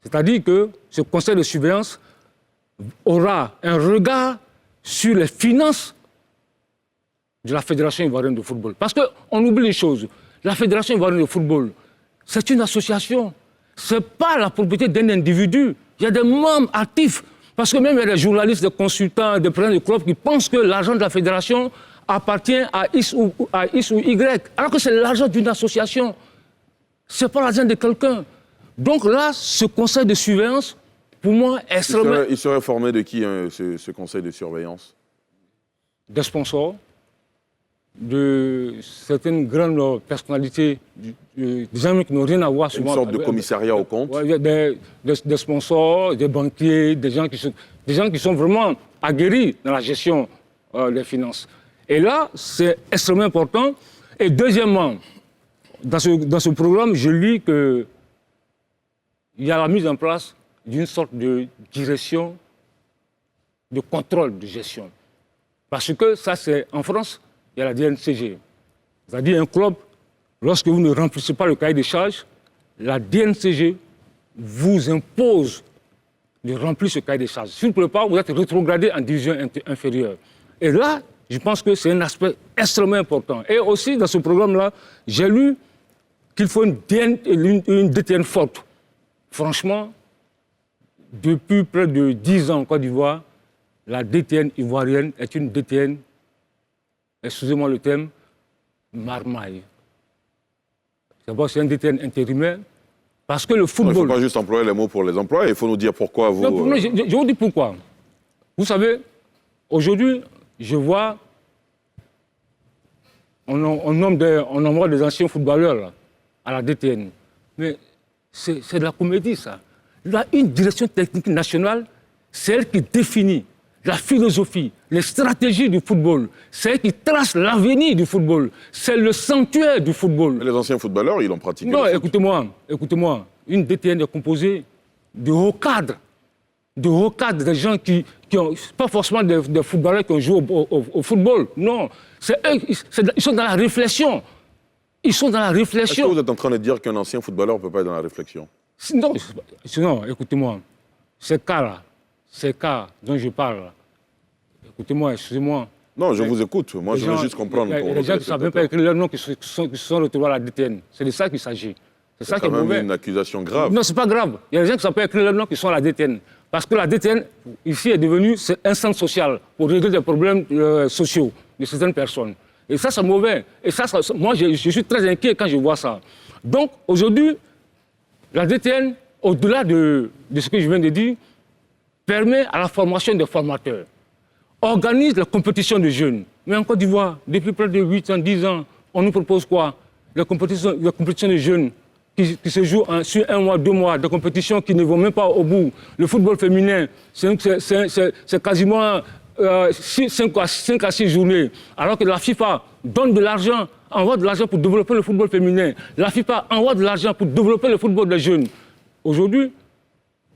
C'est-à-dire que ce conseil de surveillance aura un regard sur les finances de la Fédération ivoirienne de football. Parce qu'on oublie les choses. La Fédération ivoirienne de football, c'est une association. Ce n'est pas la propriété d'un individu. Il y a des membres actifs. Parce que même il y a des journalistes, des consultants, des présidents de clubs qui pensent que l'argent de la Fédération appartient à X ou Y. Alors que c'est l'argent d'une association. Ce n'est pas l'argent de quelqu'un. Donc là, ce conseil de surveillance, pour moi, est extrêmement... Il serait formé de qui, ce conseil de surveillance? Des sponsors, de certaines grandes personnalités, des gens qui n'ont rien à voir souvent... Une sorte de commissariat au compte? Des sponsors, des banquiers, des gens qui sont vraiment aguerris dans la gestion des finances. Et là, c'est extrêmement important. Et deuxièmement, dans ce programme, je lis que il y a la mise en place d'une sorte de direction de contrôle de gestion. Parce que ça, c'est en France, il y a la DNCG. C'est-à-dire un club, lorsque vous ne remplissez pas le cahier des charges, la DNCG vous impose de remplir ce cahier des charges. Si vous ne pouvez pas, vous êtes rétrogradé en division inférieure. Et là, je pense que c'est un aspect extrêmement important. Et aussi, dans ce programme-là, j'ai lu qu'il faut une DTN forte. Franchement, depuis près de 10 ans en Côte d'Ivoire, la DTN ivoirienne est une DTN, excusez-moi le terme, marmaille. D'abord, c'est un DTN intérimaire, parce que le football... Il ne faut pas juste employer les mots pour les employer, il faut nous dire pourquoi vous... Non, je vous dis pourquoi. Vous savez, aujourd'hui, je vois, on envoie des anciens footballeurs là, à la DTN. Mais c'est de la comédie, ça. Là, une direction technique nationale, c'est elle qui définit la philosophie, les stratégies du football. C'est elle qui trace l'avenir du football. C'est le sanctuaire du football. Mais les anciens footballeurs, ils l'ont pratiqué. Non, écoutez-moi. Une DTN est composée de hauts cadres. Des gens qui ont, pas forcément des footballeurs qui ont joué au football. Non, c'est eux, ils sont dans la réflexion. Ils sont dans la réflexion. Est-ce que vous êtes en train de dire qu'un ancien footballeur ne peut pas être dans la réflexion? Non, écoutez-moi. Ces cas dont je parle, écoutez-moi, excusez-moi. Non, je vous écoute. Moi, je veux juste comprendre. Il y a des gens qui ne savent même pas écrire leurs noms qui se sont retrouvés à la DTN. C'est de ça qu'il s'agit. C'est ça qui quand est même mauvais. une accusation grave. Non, c'est pas grave. Il y a des gens qui s'appellent écrire leur nom qui sont à la DTN. Parce que la DTN, ici, est devenue un centre social pour régler des problèmes sociaux de certaines personnes. Et ça, c'est mauvais. Et ça, moi, je suis très inquiet quand je vois ça. Donc, aujourd'hui, la DTN, au-delà de ce que je viens de dire, permet à la formation des formateurs, organise la compétition de jeunes. Mais en Côte d'Ivoire, depuis près de 8 ans, 10 ans, on nous propose quoi? La compétition de jeunes qui se jouent sur 1 mois, 2 mois, des compétitions qui ne vont même pas au bout. Le football féminin, c'est quasiment 5 à 6 journées. Alors que la FIFA donne de l'argent, envoie de l'argent pour développer le football féminin. La FIFA envoie de l'argent pour développer le football des jeunes. Aujourd'hui,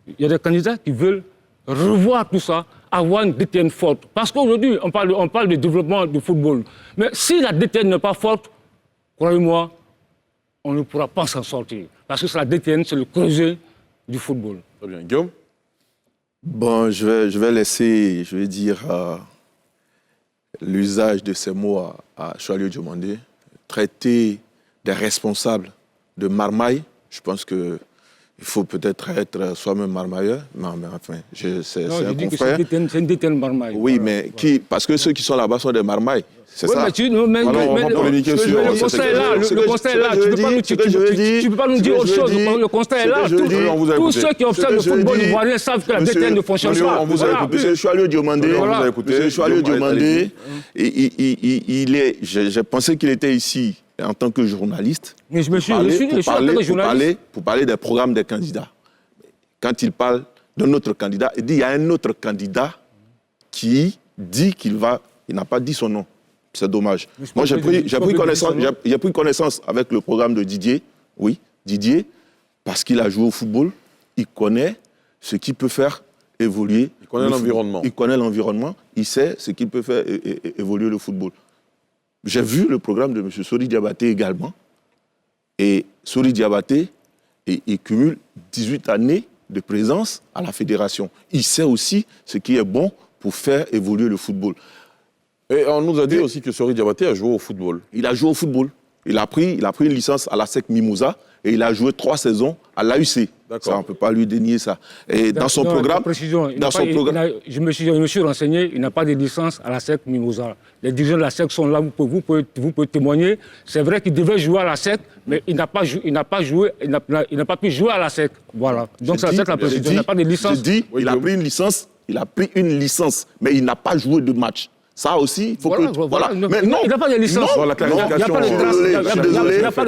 il y a des candidats qui veulent revoir tout ça, avoir une DTN forte. Parce qu'aujourd'hui, on parle de développement du football. Mais si la DTN n'est pas forte, croyez-moi, on ne pourra pas s'en sortir. Parce que la DTN, c'est le creuset du football. Très bien. Guillaume? Bon, je vais laisser, je vais dire, l'usage de ces mots à Choalio Diomandé. Traiter des responsables de marmaille, je pense que il faut peut-être être soi-même marmailleur. Non, mais enfin, c'est un confrère. C'est une DTN marmaille. Oui, voilà, mais voilà. Parce que ceux qui sont là-bas sont des marmailles. C'est ça. Mais on va polémiquer sur le constat est là. Le constat est là. Tu ne peux pas nous dire autre chose. Le constat est là. Tous ceux qui observent le football ivoirien savent que la DTN ne fonctionne pas. On vous a écouté. M. Choalio Diomandé, j'ai pensé qu'il était ici en tant que journaliste. Mais je suis en tant que journaliste. Pour parler des programmes des candidats. Quand il parle d'un autre candidat, il dit qu'il y a un autre candidat qui dit qu'il n'a pas dit son nom. C'est dommage. Moi, j'ai pris connaissance avec le programme de Didier. Oui, Didier, parce qu'il a joué au football, il connaît ce qui peut faire évoluer. Il connaît l'environnement. Il connaît l'environnement, il sait ce qui peut faire évoluer le football. J'ai vu le programme de M. Sori Diabaté également. Et Sori Diabaté, il cumule 18 années de présence à la fédération. Il sait aussi ce qui est bon pour faire évoluer le football. Et on nous a dit aussi que Sori Diabaté a joué au football. Il a joué au football. Il a pris une licence à la SEC Mimouza et il a joué 3 saisons à l'AUC. Ça, on ne peut pas lui dénier ça. Et dans son programme... Je me suis renseigné, il n'a pas de licence à la SEC Mimouza. Les dirigeants de la SEC sont là, vous pouvez témoigner. C'est vrai qu'il devait jouer à la SEC, mais il n'a pas pu jouer à la SEC. Voilà. Donc c'est la précision. Il n'a pas de licence. Il a pris une licence, mais il n'a pas joué de match. Ça aussi, il faut que... Voilà. Mais non, il n'a pas de licence. Non, la clarification.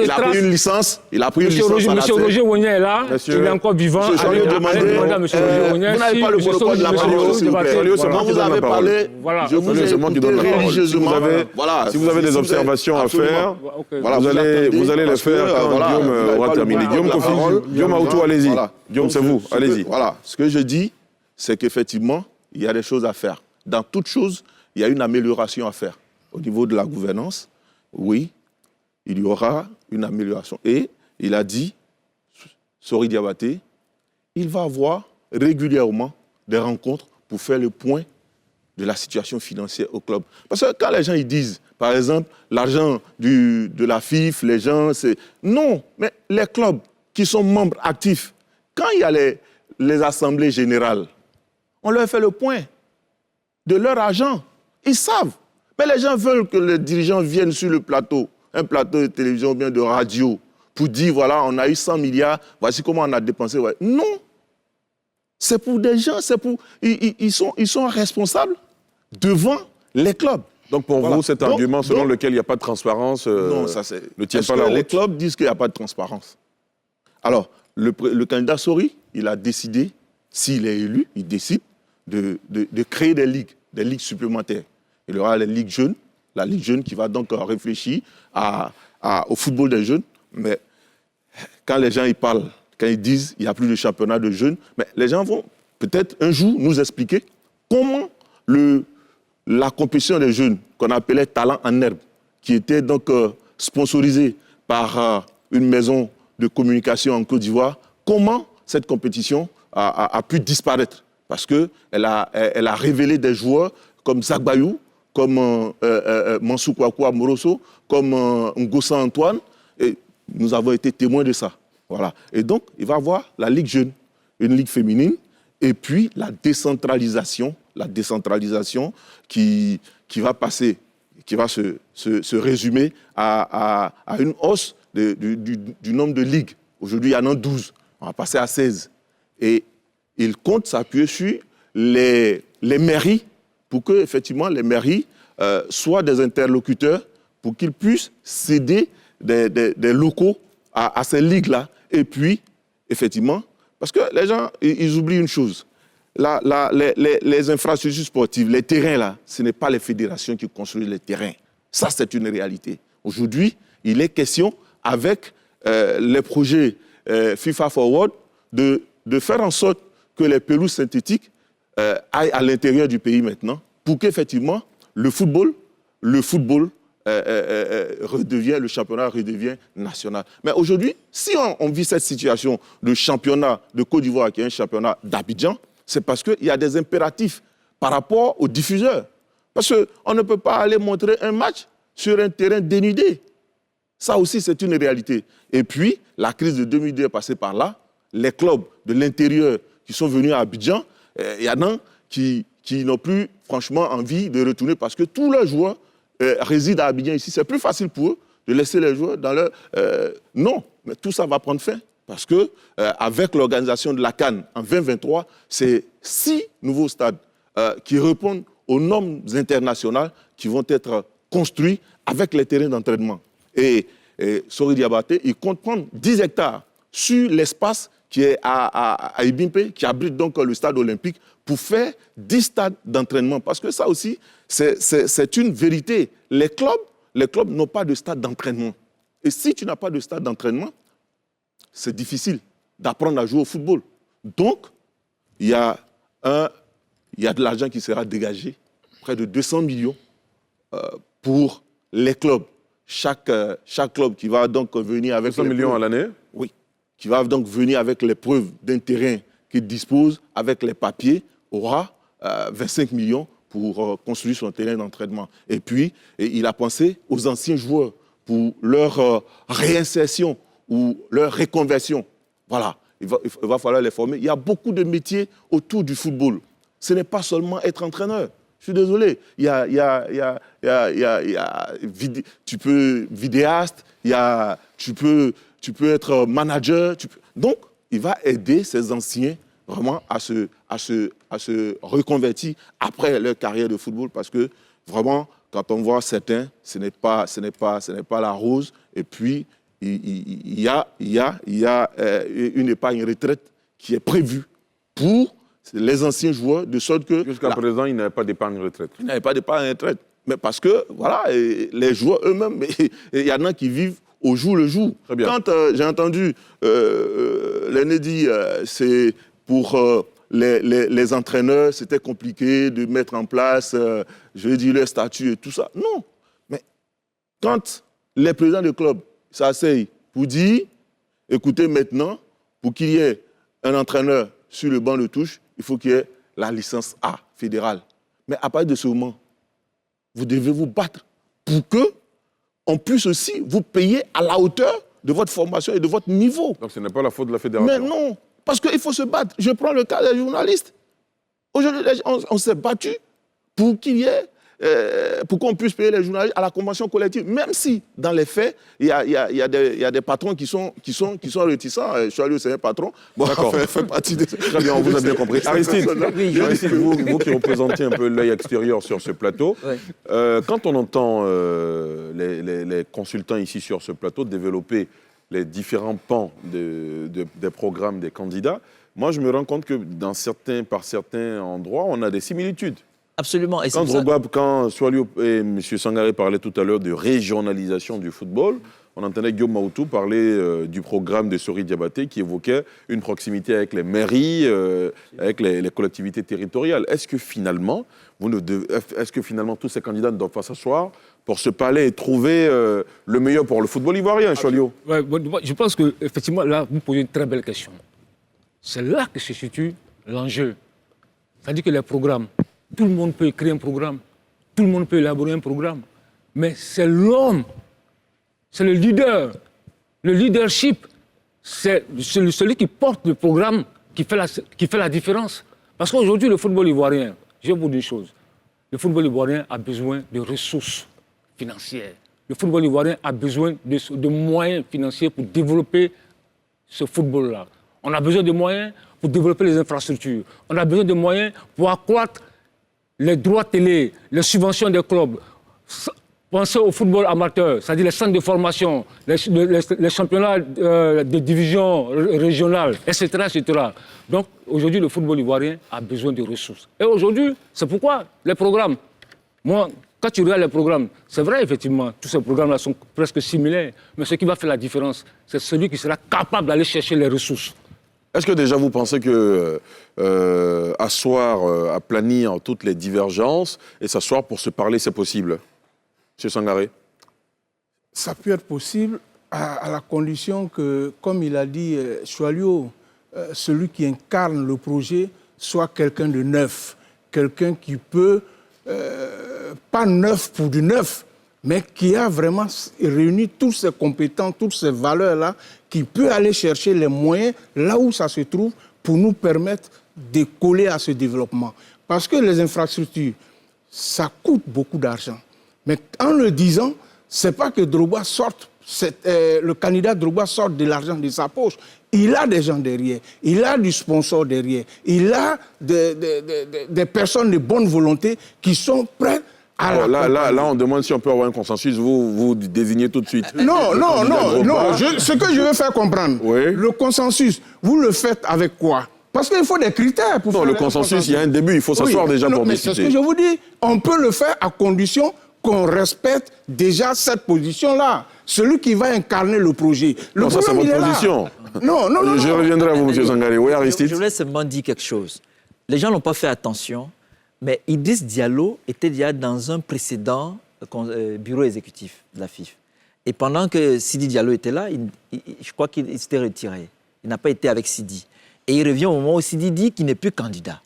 Il a pris une licence. Il a pris une licence. Monsieur Roger Wogné est là. Il est encore vivant. Vous n'avez pas le monopole de la parole, s'il vous plaît. Quand vous avez parlé, je vous ai écouté religieusement. Si vous avez des observations à faire, vous allez les faire quand Guillaume aura terminé. Guillaume Aoutou, allez-y. Guillaume, c'est vous, allez-y. Voilà. Ce que je dis, c'est qu'effectivement, il y a des choses à faire. Dans toute chose, il y a une amélioration à faire. Au niveau de la gouvernance, oui, il y aura une amélioration. Et il a dit, Sori Diabaté, il va avoir régulièrement des rencontres pour faire le point de la situation financière au club. Parce que quand les gens ils disent, par exemple, l'argent de la FIF, les gens, c'est... Non, mais les clubs qui sont membres actifs, quand il y a les assemblées générales, on leur fait le point de leur argent. Ils savent. Mais les gens veulent que les dirigeants viennent sur le plateau, un plateau de télévision ou bien de radio, pour dire, voilà, on a eu 100 milliards, voici comment on a dépensé. Ouais. Non. C'est pour des gens, ils sont responsables devant les clubs. Donc pour vous, cet argument selon lequel il n'y a pas de transparence ne tient pas la route. Les clubs disent qu'il n'y a pas de transparence. Alors, le candidat Sori, il a décidé, s'il est élu, il décide de créer des ligues supplémentaires. Il y aura la Ligue jeune qui va donc réfléchir au football des jeunes. Mais quand les gens ils parlent, quand ils disent qu'il n'y a plus de championnat de jeunes, mais les gens vont peut-être un jour nous expliquer comment la compétition des jeunes, qu'on appelait Talent en herbe, qui était donc sponsorisée par une maison de communication en Côte d'Ivoire, comment cette compétition a pu disparaître. Parce qu'elle a révélé des joueurs comme Zagbayou, comme Mansou Kouakou Moroso, comme Ngossa Antoine. Et nous avons été témoins de ça. Voilà. Et donc, il va y avoir la Ligue jeune, une Ligue féminine, et puis la décentralisation qui va passer, qui va se résumer à une hausse du nombre de ligues. Aujourd'hui, il y en a 12. On va passer à 16. Et il compte s'appuyer sur les mairies pour que, effectivement, les mairies soient des interlocuteurs pour qu'ils puissent céder des locaux à ces ligues-là. Et puis, effectivement, parce que les gens, ils oublient une chose. Les infrastructures sportives, les terrains, là, ce n'est pas les fédérations qui construisent les terrains. Ça, c'est une réalité. Aujourd'hui, il est question, avec les projets FIFA Forward, de faire en sorte que les pelouses synthétiques aillent à l'intérieur du pays maintenant, pour qu'effectivement, le championnat redevient national. Mais aujourd'hui, si on vit cette situation de championnat de Côte d'Ivoire, qui est un championnat d'Abidjan, c'est parce qu'il y a des impératifs par rapport aux diffuseurs. Parce qu'on ne peut pas aller montrer un match sur un terrain dénudé. Ça aussi, c'est une réalité. Et puis, la crise de 2002 est passée par là. Les clubs de l'intérieur qui sont venus à Abidjan, il y en a qui n'ont plus, franchement, envie de retourner parce que tous leurs joueurs résident à Abidjan ici. C'est plus facile pour eux de laisser les joueurs dans leur... non, mais tout ça va prendre fin. Parce que avec l'organisation de la CAN en 2023, c'est 6 nouveaux stades qui répondent aux normes internationales qui vont être construits avec les terrains d'entraînement. Et Sori Diabaté, il compte prendre 10 hectares sur l'espace qui est à Ibimpe, qui abrite donc le stade olympique, pour faire 10 stades d'entraînement. Parce que ça aussi, c'est une vérité. Les clubs n'ont pas de stade d'entraînement. Et si tu n'as pas de stade d'entraînement, c'est difficile d'apprendre à jouer au football. Donc, il y a de l'argent qui sera dégagé, près de 200 millions pour les clubs. Chaque club qui va donc venir avec... 200 millions à l'année? Oui, qui va donc venir avec les preuves d'un terrain qu'il dispose, avec les papiers, aura 25 millions pour construire son terrain d'entraînement. Et puis, il a pensé aux anciens joueurs pour leur réinsertion ou leur reconversion. Voilà, il va falloir les former. Il y a beaucoup de métiers autour du football. Ce n'est pas seulement être entraîneur. Je suis désolé. Tu peux vidéaste, tu peux être manager. Donc, il va aider ces anciens vraiment à se reconvertir après leur carrière de football, parce que vraiment, quand on voit certains, ce n'est pas la rose. Et puis, il y a une épargne retraite qui est prévue pour les anciens joueurs, de sorte que... Jusqu'à présent, il n'avait pas d'épargne retraite. Il n'avait pas d'épargne retraite. Mais parce que, voilà, les joueurs eux-mêmes, il y en a qui vivent au jour le jour. Très bien. Quand j'ai entendu l'aîné dire c'est pour les entraîneurs, c'était compliqué de mettre en place, je veux dire, leur statut et tout ça. Non. Mais quand les présidents de club s'asseyent pour dire, écoutez, maintenant, pour qu'il y ait un entraîneur sur le banc de touche, il faut qu'il y ait la licence A fédérale. Mais à partir de ce moment, vous devez vous battre pour qu'on puisse aussi vous payer à la hauteur de votre formation et de votre niveau. Donc ce n'est pas la faute de la fédération. Mais non, parce qu'il faut se battre. Je prends le cas des journalistes. Aujourd'hui, on s'est battu pour qu'il y ait, pour qu'on puisse payer les journalistes à la convention collective. Même si, dans les faits, il y a des patrons qui sont réticents. Choilio, c'est un patron. Bon, d'accord. Fait partie de... Très bien, on vous a bien compris. Aristide, vous qui représentez un peu l'œil extérieur sur ce plateau, Ouais. Quand on entend les consultants ici sur ce plateau développer les différents pans des programmes des candidats, moi je me rends compte que par certains endroits, on a des similitudes. Absolument. Et c'est Quand pour ça- quand Choilio et M. Sangaré parlaient tout à l'heure de régionalisation du football, on entendait Guillaume Maoutou parler du programme de Sori Diabaté qui évoquait une proximité avec les mairies, avec les collectivités territoriales. Est-ce que finalement, tous ces candidats ne doivent pas s'asseoir pour se parler et trouver le meilleur pour le football ivoirien, Choilio? Ouais, moi, je pense qu'effectivement, là, vous posez une très belle question. C'est là que se situe l'enjeu. C'est-à-dire que les programmes, tout le monde peut écrire un programme, tout le monde peut élaborer un programme, mais c'est l'homme, c'est le leadership c'est celui qui porte le programme qui fait la différence. Parce qu'aujourd'hui, le football ivoirien, je vais vous dire une chose, le football ivoirien a besoin de ressources financières. Le football ivoirien a besoin de moyens financiers pour développer ce football-là. On a besoin de moyens pour développer les infrastructures. On a besoin de moyens pour accroître les droits télé, les subventions des clubs. Pensez au football amateur, c'est-à-dire les centres de formation, les championnats de division régionale, etc., etc. Donc aujourd'hui, le football ivoirien a besoin de ressources. Et aujourd'hui, c'est pourquoi les programmes, moi, quand tu regardes les programmes, c'est vrai, effectivement, tous ces programmes-là sont presque similaires, mais ce qui va faire la différence, c'est celui qui sera capable d'aller chercher les ressources. Est-ce que déjà vous pensez que asseoir, aplanir toutes les divergences et s'asseoir pour se parler, c'est possible? M. Sangaré? Ça peut être possible à la condition que, comme il a dit Choalio, celui qui incarne le projet soit quelqu'un de neuf, quelqu'un qui peut, pas neuf pour du neuf, mais qui a vraiment réuni toutes ses compétences, toutes ces valeurs-là, qui peut aller chercher les moyens là où ça se trouve pour nous permettre de coller à ce développement. Parce que les infrastructures, ça coûte beaucoup d'argent. Mais en le disant, ce n'est pas que Drogba sorte, le candidat Drogba sorte de l'argent de sa poche. Il a des gens derrière, il a du sponsor derrière, il a des personnes de bonne volonté qui sont prêtes à là, on demande si on peut avoir un consensus. Vous désignez tout de suite. Non. Ce que je veux faire comprendre, oui. Le consensus, vous le faites avec quoi? Parce qu'il faut des critères pour faire le consensus, il y a un début, il faut s'asseoir déjà pour mais discuter. c'est ce que je vous dis. On peut le faire à condition qu'on respecte déjà cette position-là. Celui qui va incarner le projet. Non, ça c'est votre position. Non. Je reviendrai à vous, M. Sangaré. Oui, Aristide. Je voulais seulement dire quelque chose. Les gens n'ont pas fait attention, mais Idriss Diallo était déjà dans un précédent bureau exécutif de la FIF. Et pendant que Sidi Diallo était là, je crois qu'il s'était retiré. Il n'a pas été avec Sidi. Et il revient au moment où Sidi dit qu'il n'est plus candidat.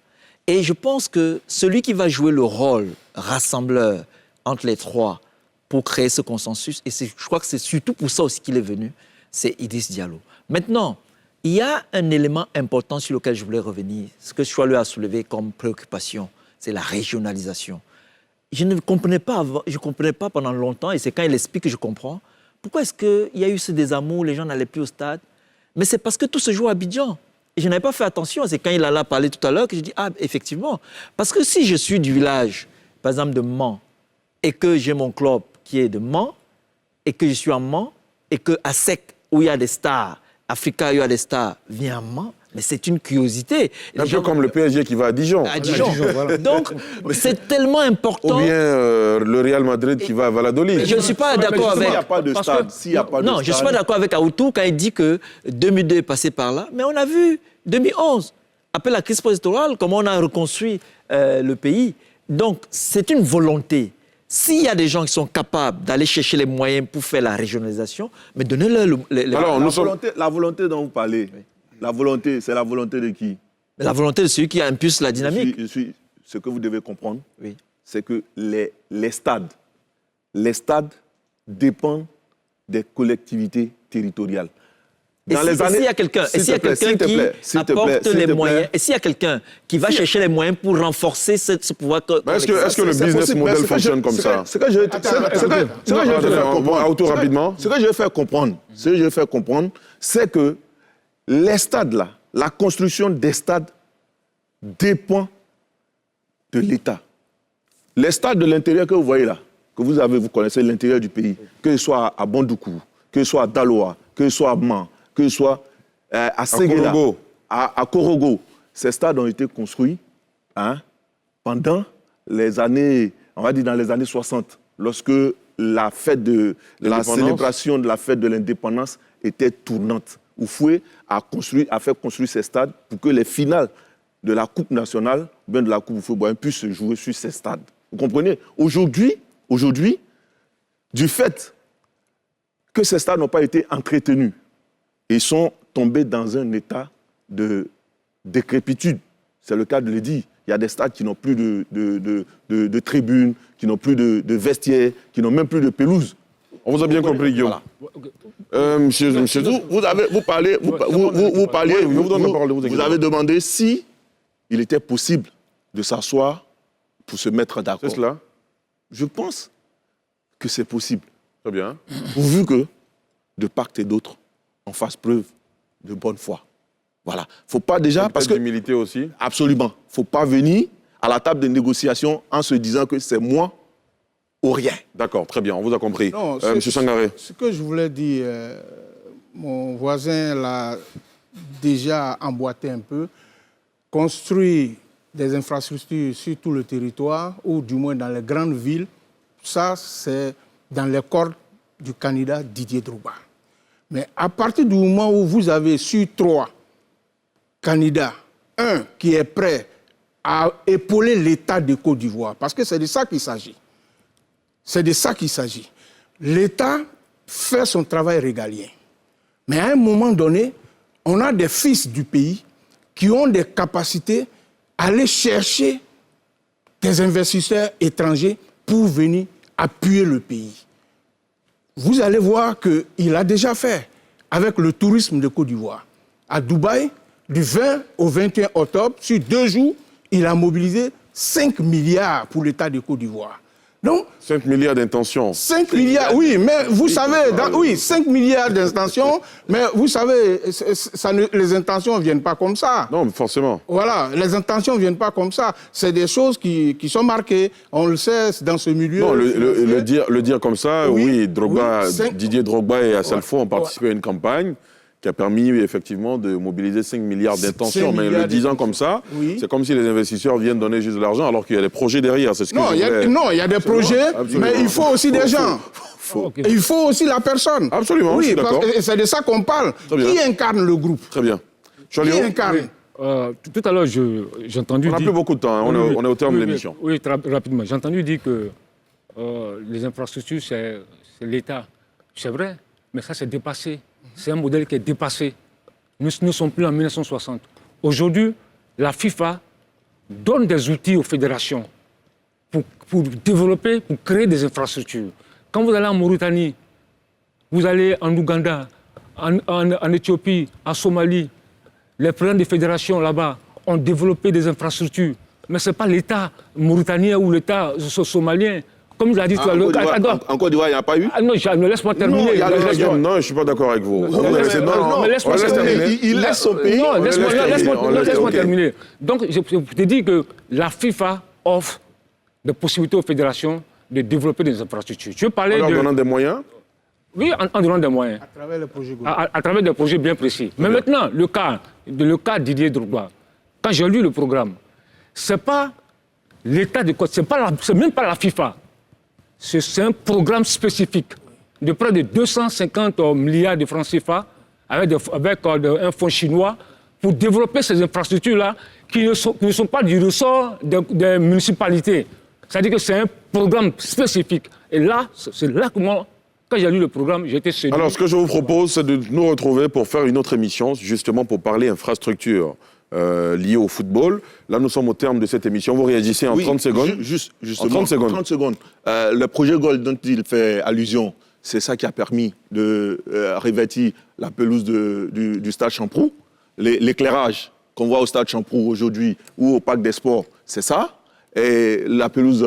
Et je pense que celui qui va jouer le rôle rassembleur entre les trois pour créer ce consensus, et je crois que c'est surtout pour ça aussi qu'il est venu, c'est Idriss Diallo. Maintenant, il y a un élément important sur lequel je voulais revenir, ce que Choalio a soulevé comme préoccupation, c'est la régionalisation. Je ne comprenais pas avant, je ne comprenais pas pendant longtemps, et c'est quand il explique que je comprends, pourquoi est-ce qu'il y a eu ce désamour, les gens n'allaient plus au stade? Mais c'est parce que tout se joue à Abidjan. Et je n'avais pas fait attention, c'est quand il allait parler tout à l'heure que je dis, ah, effectivement, parce que si je suis du village, par exemple de Mans, et que j'ai mon club qui est de Mans, et que je suis à Mans, et qu'à Sec, où il y a des stars, Africa, où il y a des stars, vient à Mans, mais c'est une curiosité. Un peu comme le PSG qui va à Dijon. À Dijon. Voilà. Donc, c'est tellement important. Ou bien le Real Madrid qui va à Valladolid. Je ne suis pas d'accord avec... S'il n'y a pas de stade, non, je ne suis pas d'accord avec Aoutou quand il dit que 2002 est passé par là, mais on a vu 2011, après la crise post-électorale, comment on a reconstruit le pays. Donc, c'est une volonté. S'il y a des gens qui sont capables d'aller chercher les moyens pour faire la régionalisation, mais donnez-leur la volonté dont vous parlez, oui. La volonté, c'est la volonté de qui? La volonté de celui qui impulse la dynamique. Ce que vous devez comprendre, oui. C'est que les stades dépendent des collectivités territoriales. Et s'il y a quelqu'un qui apporte les moyens, et s'il y a quelqu'un qui va chercher les moyens pour renforcer ce pouvoir... Est-ce que le business model fonctionne comme ça? Ce que je vais faire comprendre, c'est que les stades là, la construction des stades dépend de l'État. Les stades de l'intérieur que vous voyez là, vous connaissez l'intérieur du pays, que ce soit à Bandoukou, que ce soit à Daloa, que ce soit à Mans, que ce soit à Séguéla, à Korogo. Ces stades ont été construits pendant les années, on va dire dans les années 60, lorsque la célébration de la fête de l'indépendance était tournante. Oufoué a fait construire ces stades pour que les finales de la Coupe nationale, bien de la Coupe Oufoué puissent se jouer sur ces stades. Vous comprenez? Aujourd'hui, du fait que ces stades n'ont pas été entretenus, ils sont tombés dans un état de décrépitude. C'est le cas de le dire. Il y a des stades qui n'ont plus de tribunes, qui n'ont plus de vestiaires, qui n'ont même plus de pelouse. On vous a bien compris, Guillaume. Voilà. Monsieur Zou, vous avez demandé si il était possible de s'asseoir pour se mettre d'accord. C'est cela? Je pense que c'est possible. Très bien. Pourvu que, de part et d'autre, on fasse preuve de bonne foi. Voilà. Faut pas déjà, parce que... d'humilité aussi. Absolument. Faut pas venir à la table de négociation en se disant que c'est moi ou rien. D'accord, très bien, on vous a compris. Non, Monsieur Sangaré. Ce que je voulais dire, mon voisin l'a déjà emboîté un peu. Construire des infrastructures sur tout le territoire, ou du moins dans les grandes villes, ça, c'est dans les cordes du candidat Didier Drogba. Mais à partir du moment où vous avez sur 3 candidats, un qui est prêt à épauler l'État de Côte d'Ivoire, parce que c'est de ça qu'il s'agit. C'est de ça qu'il s'agit. L'État fait son travail régalien. Mais à un moment donné, on a des fils du pays qui ont des capacités à aller chercher des investisseurs étrangers pour venir appuyer le pays. Vous allez voir qu'il a déjà fait avec le tourisme de Côte d'Ivoire. À Dubaï, du 20 au 21 octobre, sur 2 jours, il a mobilisé 5 milliards pour l'État de Côte d'Ivoire. Donc, 5 milliards d'intentions. 5 milliards, oui, mais vous savez, 5 milliards d'intentions, mais vous savez, les intentions ne viennent pas comme ça. Non, forcément. Voilà, les intentions ne viennent pas comme ça. C'est des choses qui sont marquées. On le sait dans ce milieu. Non, le dire comme ça, oui, Drogba, oui, Didier Drogba et Assalfo ont participé à une campagne qui a permis effectivement de mobiliser 5 milliards d'intentions. Mais le disant comme ça, c'est comme si les investisseurs viennent donner juste de l'argent alors qu'il y a des projets derrière. C'est ce que il y a des projets, mais il faut aussi des gens. Il faut aussi la personne. Absolument, je suis d'accord. C'est de ça qu'on parle. Qui incarne le groupe? Très bien. Qui incarne? Tout à l'heure, j'ai entendu dire... On n'a plus beaucoup de temps, hein. On est au terme de l'émission. Oui, très rapidement. J'ai entendu dire que les infrastructures, c'est l'État. C'est vrai, mais ça, c'est dépassé. C'est un modèle qui est dépassé. Nous ne sommes plus en 1960. Aujourd'hui, la FIFA donne des outils aux fédérations pour développer, pour créer des infrastructures. Quand vous allez en Mauritanie, vous allez en Ouganda, en Éthiopie, en Somalie, les présidents des fédérations là-bas ont développé des infrastructures. Mais ce n'est pas l'État mauritanien ou l'État somalien. Comme je l'ai dit tout à l'heure. En Côte d'Ivoire, il n'y a pas eu? Non, laisse-moi terminer. Non, je ne suis pas d'accord avec vous. Mais laisse-moi terminer. Il laisse son pays. Non, laisse-moi terminer. Donc, je te dis que la FIFA offre des possibilités aux fédérations de développer des infrastructures. Tu veux parler en donnant des moyens? Oui, en donnant des moyens. À travers les projets. À travers des projets bien précis. Mais maintenant, le cas Didier Drogba, quand j'ai lu le programme, ce n'est pas l'État de Côte, c'est même pas la FIFA. C'est un programme spécifique de près de 250 milliards de francs CFA avec un fonds chinois pour développer ces infrastructures-là qui ne sont pas du ressort des municipalités. C'est-à-dire que c'est un programme spécifique. Et là, c'est là que moi, quand j'ai lu le programme, j'étais séduit. Alors, ce que je vous propose, c'est de nous retrouver pour faire une autre émission, justement pour parler infrastructure liée au football. Là, nous sommes au terme de cette émission. Vous réagissez en 30 secondes. Justement, en 30 secondes. 30 secondes. Le projet Gold dont il fait allusion, c'est ça qui a permis de revêtir la pelouse du stade Champroux. L'éclairage qu'on voit au stade Champroux aujourd'hui ou au Parc des Sports, c'est ça. Et les pelouses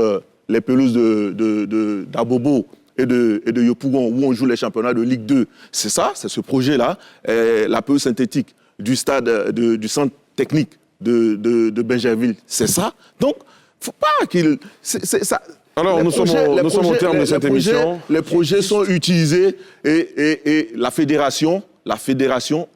d'Abobo et de Yopougon, où on joue les championnats de Ligue 2, c'est ça, c'est ce projet-là. La pelouse synthétique du stade, du centre technique de Benjerville, c'est ça. Donc, faut pas qu'il... Alors, nous sommes au terme de cette émission. Les projets sont utilisés et la fédération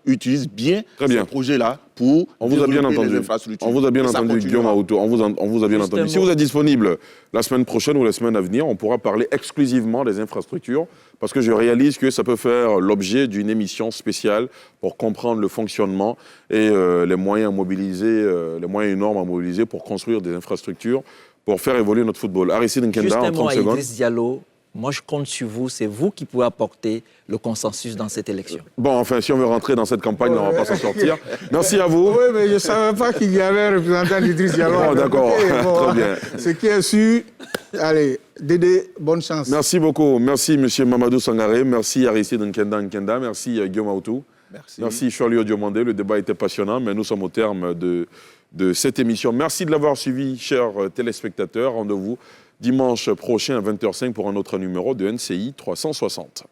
utilise bien ces projets-là pour développer les infrastructures. On vous a bien entendu, Guillaume Aouto. On vous a bien entendu. Si vous êtes disponible la semaine prochaine ou la semaine à venir, on pourra parler exclusivement des infrastructures parce que je réalise que ça peut faire l'objet d'une émission spéciale pour comprendre le fonctionnement et les moyens énormes à mobiliser pour construire des infrastructures pour faire évoluer notre football. Aristide Nkenda, en 30 secondes. Idriss Diallo, Moi, je compte sur vous. C'est vous qui pouvez apporter le consensus dans cette élection. Bon, enfin, si on veut rentrer dans cette campagne, on ne va pas s'en sortir. Merci à vous. Oui, mais je ne savais pas qu'il y avait un représentant d'Idriss Diallo. Bon, d'accord, très bien. Ce qui est sûr, allez, Dédé, bonne chance. Merci beaucoup. Merci, M. Mamadou Sangaré. Merci, Aristide Nkenda. Merci, Guillaume Aoutou. Merci, Charlie Odiomandé. Le débat était passionnant, mais nous sommes au terme de cette émission. Merci de l'avoir suivi, chers téléspectateurs. Rendez-vous dimanche prochain à 20h05 pour un autre numéro de NCI 360.